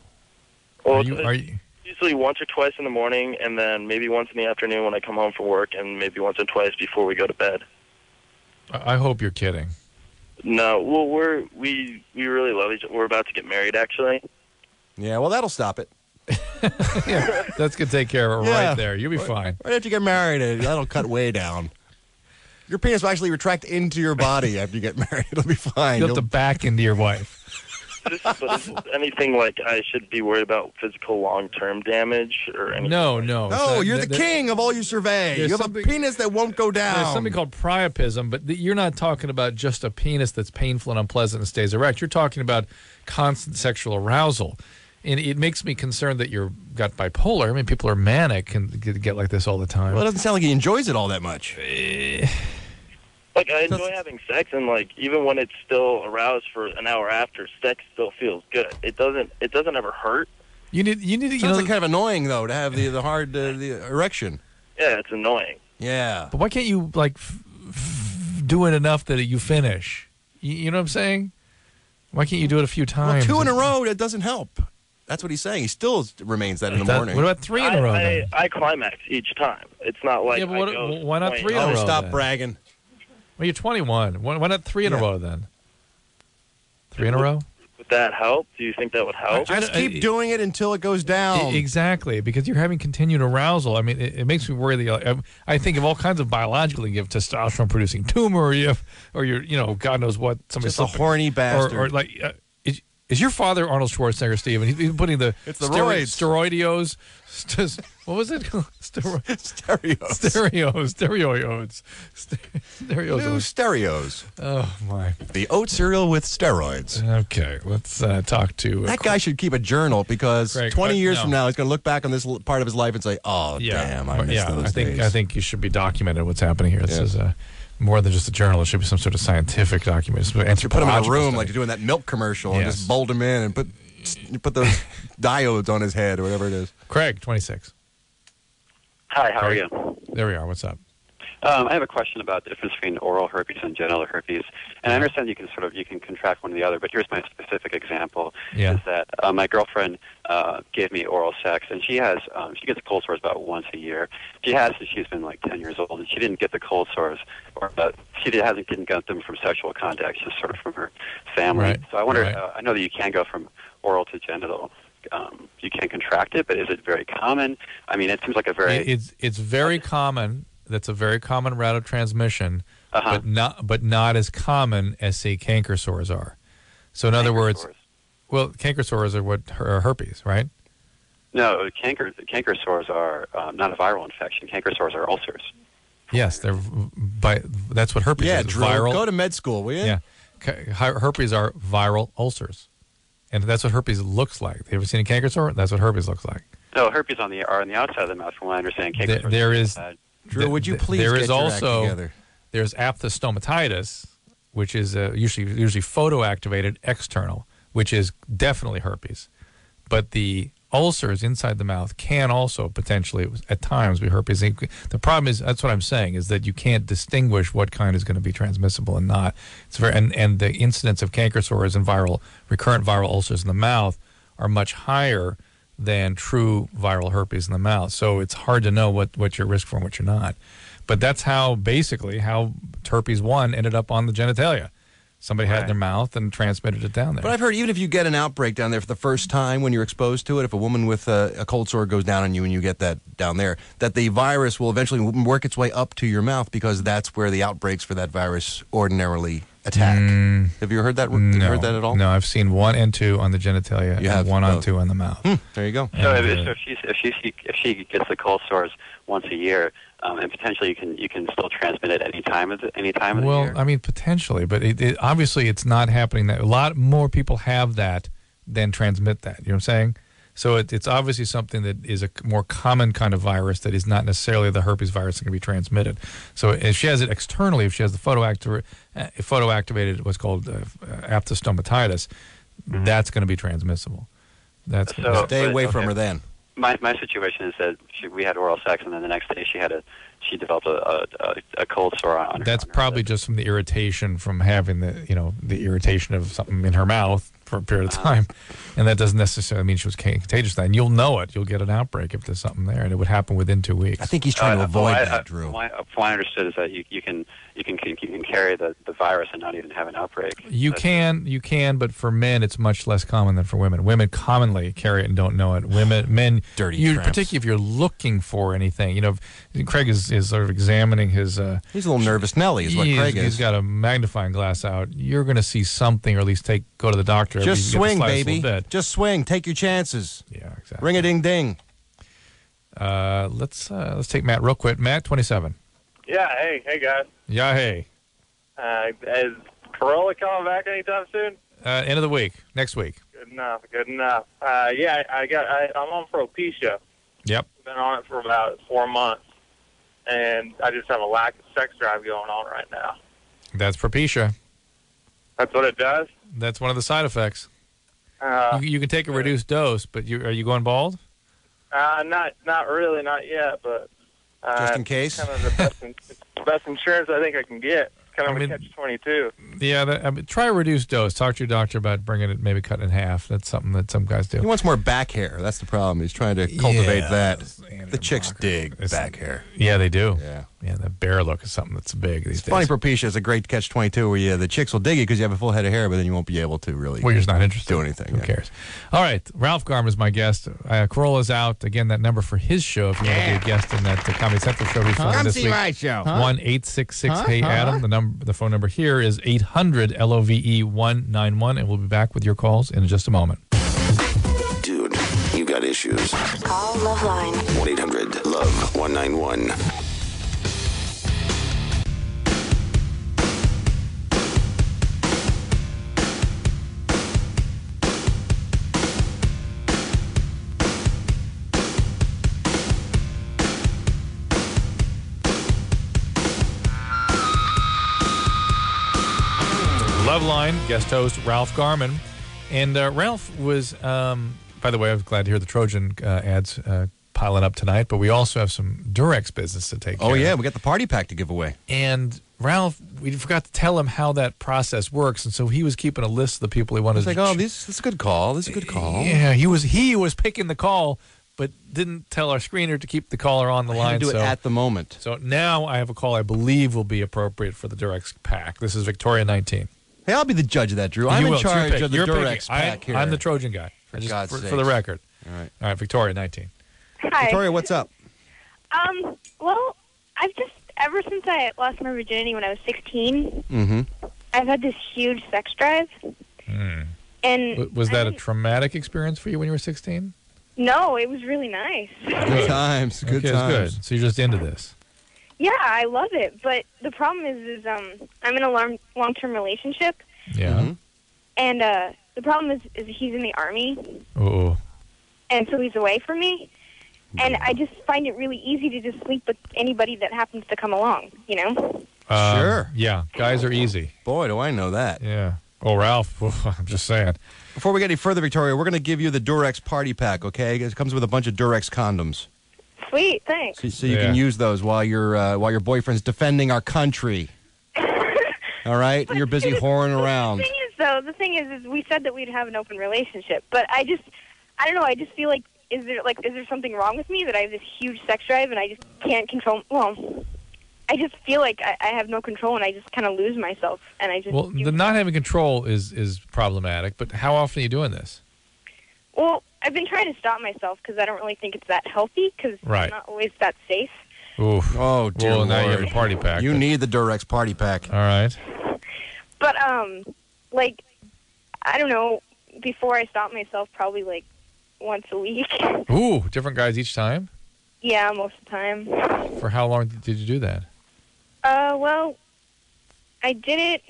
Speaker 11: Well,
Speaker 3: are you?
Speaker 11: usually once or twice in the morning, and then maybe once in the afternoon when I come home from work, and maybe once or twice before we go to bed.
Speaker 3: I hope you're kidding.
Speaker 11: No, well, we really love each other. We're about to get married, actually.
Speaker 5: yeah, well, that'll stop it.
Speaker 3: Yeah, that's going to take care of it right there. You'll be fine.
Speaker 5: Right after you get married, that'll cut way down. Your penis will actually retract into your body after you get married. It'll be fine.
Speaker 3: You'll have to back into your wife.
Speaker 11: But is anything like I should be worried about physical long-term damage or anything?
Speaker 3: No.
Speaker 5: No, you're the king of all you survey. You have a penis that won't go down.
Speaker 3: There's something called priapism, but you're not talking about just a penis that's painful and unpleasant and stays erect. You're talking about constant sexual arousal. And it makes me concerned that you've got bipolar. I mean, people are manic and get like this all the time.
Speaker 5: Well, it doesn't sound like he enjoys it all that much.
Speaker 11: Like, I enjoy having sex, and, like, even when it's still aroused for an hour after, sex still feels good. It doesn't ever hurt.
Speaker 3: You need to,
Speaker 5: Sounds like kind of annoying, though, to have the hard the erection.
Speaker 11: Yeah, it's annoying.
Speaker 5: Yeah.
Speaker 3: But why can't you, like, do it enough that you finish? You know what I'm saying? Why can't you do it a few times?
Speaker 5: Well, 2 in a row, that doesn't help. That's what he's saying. He still remains that in the morning.
Speaker 3: What about 3 in a row, then?
Speaker 11: I climax each time. It's not like
Speaker 3: Yeah, but why not 3 in a row?
Speaker 5: Stop
Speaker 3: then?
Speaker 5: bragging.
Speaker 3: Well, you're 21. Why not 3 in a row, then? 3 in a row?
Speaker 11: Would that help? Do you think that would help?
Speaker 5: Just keep doing it until it goes down.
Speaker 3: Exactly, because you're having continued arousal. I mean, it makes me worry that I think of all kinds of biologically, you have testosterone-producing tumor, or you're, God knows what.
Speaker 5: Just a horny bastard.
Speaker 3: Or like, is your father Arnold Schwarzenegger, Steve? And he's putting the steroids. What was it? Stereoids.
Speaker 5: New stereos.
Speaker 3: Oh, my.
Speaker 5: The oat cereal with steroids.
Speaker 3: Okay, let's talk to...
Speaker 5: that guy should keep a journal because
Speaker 3: Craig,
Speaker 5: 20 years from now, he's going to look back on this part of his life and say, oh, damn, I missed those days.
Speaker 3: I think you should be documented what's happening here. This is more than just a journal. It should be some sort of scientific document.
Speaker 5: You put him in a room like you're doing that milk commercial and just bolt him in and put those diodes on his head or whatever it is.
Speaker 3: Craig, 26.
Speaker 12: Hi, how are you?
Speaker 3: There we are. What's up?
Speaker 12: I have a question about the difference between oral herpes and genital herpes. And I understand you can contract one or the other, but here's my specific example. Is that my girlfriend gave me oral sex, and she gets cold sores about once a year. She has since she's been like 10 years old, and she didn't get the cold sores, or didn't get them from sexual contact, just sort of from her family.
Speaker 3: Right.
Speaker 12: So I wonder, I know that you can go from oral to genital. You can contract it, but is it very common? I mean, it seems like a very...
Speaker 3: It's very common. That's a very common route of transmission, but not as common as, say, canker sores are. So in other words, well, canker sores are what are herpes, right?
Speaker 12: No, canker sores are not a viral infection. Canker sores are ulcers.
Speaker 3: Yes, that's what herpes is.
Speaker 5: Drew,
Speaker 3: viral.
Speaker 5: go to med school, will you?
Speaker 3: Yeah. Herpes are viral ulcers. And that's what herpes looks like. Have you ever seen a canker sore? That's what herpes looks like.
Speaker 12: No, herpes are on the outside of the mouth, from what I understand. Canker
Speaker 3: There is...
Speaker 5: Drew, would you please
Speaker 3: there
Speaker 5: get
Speaker 3: is
Speaker 5: your
Speaker 3: also,
Speaker 5: act together?
Speaker 3: There's aphthostomatitis, which is usually photoactivated external, which is definitely herpes. But the ulcers inside the mouth can also potentially, at times, be herpes. The problem is, that's what I'm saying, is that you can't distinguish what kind is going to be transmissible and not. It's and the incidence of canker sores and recurrent viral ulcers in the mouth are much higher than true viral herpes in the mouth. So it's hard to know what you're at risk for and what you're not. But that's how herpes 1 ended up on the genitalia. Somebody had it in their mouth and transmitted it down there.
Speaker 5: But I've heard even if you get an outbreak down there for the first time when you're exposed to it, if a woman with a cold sore goes down on you and you get that down there, that the virus will eventually work its way up to your mouth because that's where the outbreaks for that virus ordinarily attack. Have you heard that? Have you heard that at all?
Speaker 3: No, I've seen 1 and 2 on the genitalia and 1 on 2 on the mouth.
Speaker 5: There you go.
Speaker 12: So if she gets the cold sores once a year, and potentially you can still transmit it any time of the year.
Speaker 3: Well, I mean potentially, but obviously it's not happening. That a lot more people have that than transmit that. You know what I'm saying? So it's obviously something that is a more common kind of virus that is not necessarily the herpes virus that can be transmitted. So if she has it externally, if she has the photoactivated what's called aphthostomatitis, that's going to be transmissible.
Speaker 5: Stay away from her then.
Speaker 12: my situation is that we had oral sex, and then the next day she developed a cold sore on her.
Speaker 3: That's probably just from the irritation from having the irritation of something in her mouth for a period of time, and that doesn't necessarily mean she was contagious. And you'll know it. You'll get an outbreak if there's something there, and it would happen within 2 weeks.
Speaker 5: I think he's trying to avoid that, Drew.
Speaker 12: From what I understood is that you can carry the virus and not even have an outbreak.
Speaker 3: You can, but for men, it's much less common than for women. Women commonly carry it and don't know it. Men,
Speaker 5: dirty tramps.
Speaker 3: Particularly if you're looking for anything. Craig is sort of examining his.
Speaker 5: He's a little nervous Nelly, is what Craig is.
Speaker 3: He's got a magnifying glass out. You're going to see something, or at least go to the doctor.
Speaker 5: Just swing, baby. Just swing. Take your chances.
Speaker 3: Yeah, exactly.
Speaker 5: Ring a ding ding.
Speaker 3: Let's take Matt real quick. Matt, 27.
Speaker 4: Yeah, hey guys.
Speaker 3: Yeah, hey.
Speaker 4: Is Corolla coming back anytime soon?
Speaker 3: End of the week, next week.
Speaker 4: Good enough. Yeah, I'm on Priapism.
Speaker 3: Yep.
Speaker 4: Been on it for about 4 months, and I just have a lack of sex drive going on right now.
Speaker 3: That's Priapism.
Speaker 4: That's what it does?
Speaker 3: That's one of the side effects. You can take a reduced dose, but are you going bald?
Speaker 4: Not really, not yet, but
Speaker 5: just in case.
Speaker 4: Kind of the best insurance I think I can get. Kind of a catch-22.
Speaker 3: Yeah, try a reduced dose. Talk to your doctor about bringing it, maybe cut in half. That's something that some guys do.
Speaker 5: He wants more back hair. That's the problem. He's trying to cultivate that. The chicks dig back hair.
Speaker 3: Yeah, they do.
Speaker 5: Yeah,
Speaker 3: the bear look is something that's big these days.
Speaker 5: Funny, Priapism is a great catch-22 where the chicks will dig you because you have a full head of hair, but then you won't be able to really.
Speaker 3: Well, you're just not interested.
Speaker 5: Do anything.
Speaker 3: Who cares? All right, Ralph Garman is my guest. Corolla's out again. That number for his show, if you want to be a guest in that Comedy Central show he's filming this week.
Speaker 16: my show.
Speaker 3: 1-866-HEY-ADAM. The phone number here is 800-LOVE-191, and we'll be back with your calls in just a moment.
Speaker 6: Dude, you got issues.
Speaker 13: Call Loveline.
Speaker 6: 1-800-LOVE-191.
Speaker 3: Loveline, guest host Ralph Garman. And Ralph was, by the way, I was glad to hear the Trojan ads piling up tonight, but we also have some Durex business to take care of.
Speaker 5: Oh, yeah, we got the party pack to give away.
Speaker 3: And Ralph, we forgot to tell him how that process works, and so he was keeping a list of the people he wanted to...
Speaker 5: He's like, this is a good call,
Speaker 3: Yeah, he was picking the call, but didn't tell our screener to keep the caller on the line.
Speaker 5: Do it at the moment.
Speaker 3: So now I have a call I believe will be appropriate for the Durex pack. This is Victoria 19.
Speaker 5: Hey, I'll be the judge of that, Drew. I'm in charge of the Durex pack here.
Speaker 3: I'm the Trojan guy.
Speaker 5: For God's sake.
Speaker 3: For the record.
Speaker 5: All
Speaker 3: right, Victoria, 19.
Speaker 14: Hi.
Speaker 5: Victoria, what's up?
Speaker 14: Well, I've just, ever since I lost my virginity when I was 16, I've had this huge sex drive. And
Speaker 3: was that a traumatic experience for you when you were 16?
Speaker 14: No, it was really nice.
Speaker 5: Good times. Good times.
Speaker 3: Good. So you're just into this.
Speaker 14: Yeah, I love it, but the problem is I'm in a long-term relationship.
Speaker 3: Yeah.
Speaker 14: And the problem is he's in the Army.
Speaker 3: Oh.
Speaker 14: And so he's away from me. And I just find it really easy to just sleep with anybody that happens to come along, you know?
Speaker 5: Sure.
Speaker 3: Yeah, guys are easy.
Speaker 5: Boy, do I know that.
Speaker 3: Yeah. Oh, Ralph, I'm just saying.
Speaker 5: Before we get any further, Victoria, we're going to give you the Durex party pack, okay? It comes with a bunch of Durex condoms.
Speaker 14: Sweet, thanks.
Speaker 5: So you can use those while your boyfriend's defending our country. All right? You're busy whoring around.
Speaker 14: The thing is we said that we'd have an open relationship, but I don't know, I just feel like, is there something wrong with me that I have this huge sex drive and I just can't control, I just feel like I have no control and I just kind of lose myself. And I just...
Speaker 3: Well, the not having control is problematic, but how often are you doing this?
Speaker 14: Well, I've been trying to stop myself because I don't really think it's that healthy because I'm not always that safe.
Speaker 3: Oof.
Speaker 5: Oh, dear Lord.
Speaker 3: Now you have a party pack.
Speaker 5: You need the Durex party pack.
Speaker 3: All right.
Speaker 14: But, I don't know, before I stopped myself, probably, once a week.
Speaker 3: Ooh, different guys each time?
Speaker 14: Yeah, most of the time.
Speaker 3: For how long did you do that?
Speaker 14: Well, I did it,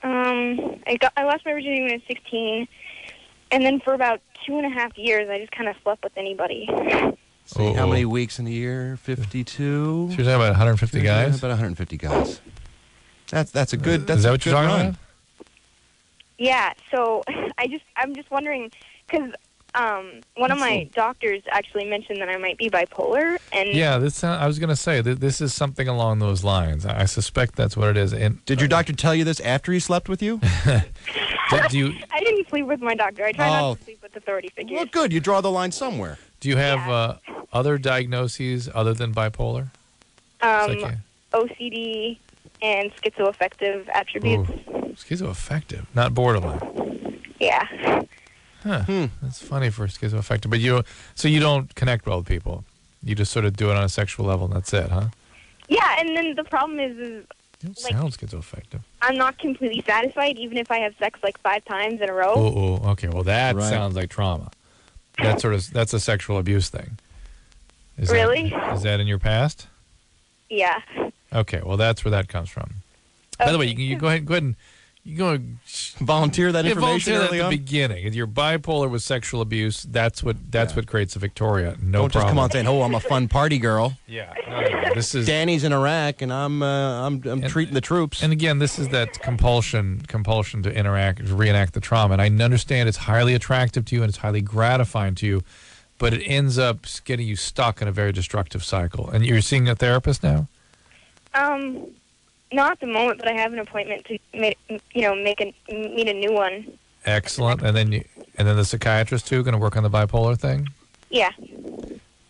Speaker 14: I lost my virginity when I was 16, and then for about 2.5 years, I just kind of slept with anybody.
Speaker 5: See, how many weeks in a year? 52?
Speaker 3: So you're talking about 150 guys?
Speaker 5: About 150 guys. That's a good,
Speaker 3: is that what you're talking about?
Speaker 14: Yeah, so I'm just wondering, because
Speaker 7: one of my doctors actually mentioned that I might be bipolar, and
Speaker 3: yeah, I was going to say that this is something along those lines. I suspect that's what it is. And
Speaker 5: did your doctor tell you this after he slept with you?
Speaker 7: I didn't sleep with my doctor. I try not to sleep with authority figures.
Speaker 5: Well, good. You draw the line somewhere.
Speaker 3: Do you have other diagnoses other than bipolar?
Speaker 7: OCD and schizoaffective attributes.
Speaker 3: Ooh, schizoaffective, not borderline.
Speaker 7: Yeah.
Speaker 3: Huh. That's funny for schizoaffective. But you don't connect well with people. You just sort of do it on a sexual level, and that's it, huh?
Speaker 7: Yeah, and then the problem is
Speaker 3: You don't sound schizoaffective.
Speaker 7: I'm not completely satisfied, even if I have sex like 5 times in a row.
Speaker 3: Oh, okay. Well, that sounds like trauma. That's a sexual abuse thing. Is that in your past?
Speaker 7: Yeah.
Speaker 3: Okay. Well, that's where that comes from. By the way, you go ahead and you go
Speaker 5: volunteer that information
Speaker 3: volunteer
Speaker 5: early
Speaker 3: at
Speaker 5: on?
Speaker 3: the beginning. If you're bipolar with sexual abuse, that's what creates a Victoria. No
Speaker 5: Don't just
Speaker 3: problem.
Speaker 5: come on saying, "Oh, I'm a fun party girl."
Speaker 3: Yeah. No, this is
Speaker 5: Danny's in Iraq, and I'm treating the troops.
Speaker 3: And again, this is that compulsion to reenact the trauma. And I understand it's highly attractive to you and it's highly gratifying to you, but it ends up getting you stuck in a very destructive cycle. And you're seeing a therapist now?
Speaker 7: Not at the moment, but I have an appointment to meet a new one.
Speaker 3: Excellent. And then the psychiatrist too, going to work on the bipolar thing?
Speaker 7: Yeah.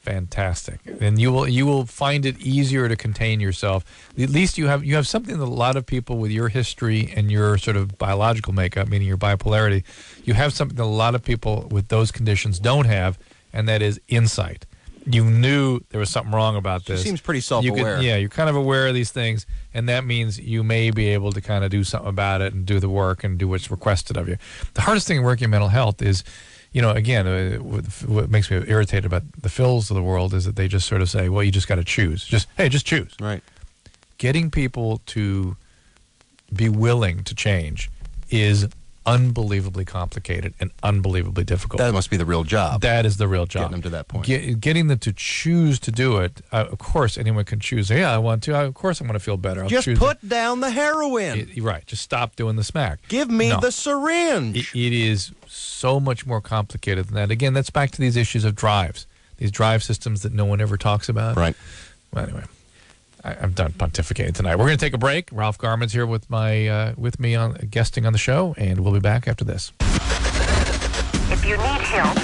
Speaker 3: Fantastic. And you will find it easier to contain yourself. At least you have something that a lot of people with your history and your sort of biological makeup, meaning your bipolarity, you have something that a lot of people with those conditions don't have, and that is insight. You knew there was something wrong about this.
Speaker 5: She seems pretty self-aware.
Speaker 3: You're kind of aware of these things, and that means you may be able to kind of do something about it and do the work and do what's requested of you. The hardest thing in working in mental health is, again, what makes me irritated about the Phils of the world is that they just sort of say, well, you just got to choose. Just choose.
Speaker 5: Right.
Speaker 3: Getting people to be willing to change is unbelievably complicated and unbelievably difficult.
Speaker 5: That must be the real job.
Speaker 3: That is the real job.
Speaker 5: Getting them to that point.
Speaker 3: Getting them to choose to do it. Of course, anyone can choose. Yeah, I want to. Of course, I'm going to feel better.
Speaker 5: Just put down the heroin.
Speaker 3: Right. Just stop doing the smack.
Speaker 5: Give me the syringe.
Speaker 3: It is so much more complicated than that. Again, that's back to these issues of drives. These drive systems that no one ever talks about.
Speaker 5: Right.
Speaker 3: Well, anyway. I'm done pontificating tonight. We're going to take a break. Ralph Garman's here with me on guesting on the show, and we'll be back after this.
Speaker 15: If you need help,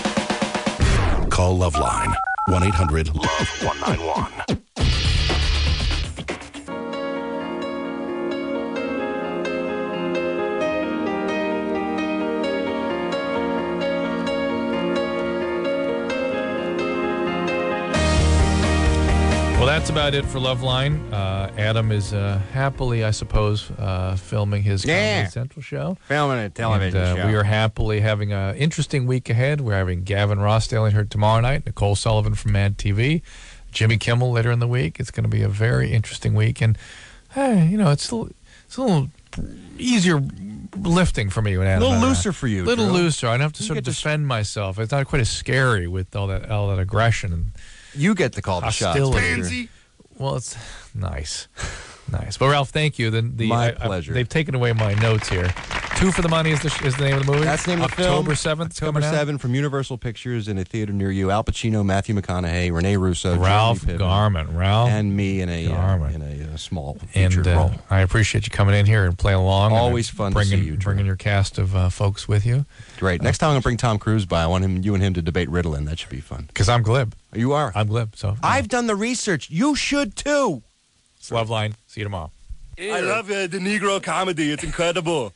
Speaker 6: call Loveline 1-800-LOVE-191.
Speaker 3: Well, that's about it for Loveline. Adam is happily, I suppose, filming his Comedy Central show.
Speaker 5: Filming a television show.
Speaker 3: We are happily having an interesting week ahead. We're having Gavin Rossdale in here tomorrow night, Nicole Sullivan from Mad TV, Jimmy Kimmel later in the week. It's going to be a very interesting week. And, it's a little easier lifting for me when Adam.
Speaker 5: A little looser for you.
Speaker 3: A little looser. I don't have to sort of defend myself. It's not quite as scary with all that aggression and
Speaker 5: you get to call the shots.
Speaker 3: Pansy. Well, it's nice. Nice. Well, Ralph, thank you.
Speaker 5: My pleasure.
Speaker 3: They've taken away my notes here. 2 for the Money is the name of the movie?
Speaker 5: That's the name of the film.
Speaker 3: October 7th.
Speaker 5: October 7th from Universal Pictures in a theater near you. Al Pacino, Matthew McConaughey, Renee Russo,
Speaker 3: Ralph Garman.
Speaker 5: And me in a small featured role.
Speaker 3: I appreciate you coming in here and playing along.
Speaker 5: Always fun to see you.
Speaker 3: Bringing your cast of folks with you.
Speaker 5: Great. Next time I'm going to bring Tom Cruise by. I want you and him to debate Ritalin. That should be fun.
Speaker 3: Because I'm glib.
Speaker 5: You are.
Speaker 3: I'm glib. So
Speaker 5: I've done the research. You should too.
Speaker 3: It's Loveline. See you tomorrow.
Speaker 8: I love the Negro comedy. It's incredible.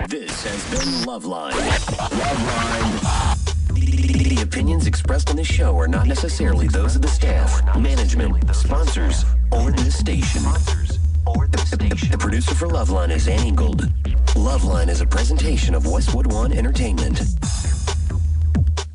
Speaker 2: This has been Loveline. Loveline. The opinions expressed on this show are not necessarily those of the staff, management, sponsors, or the station. The producer for Loveline is Annie Gold. Loveline is a presentation of Westwood One Entertainment.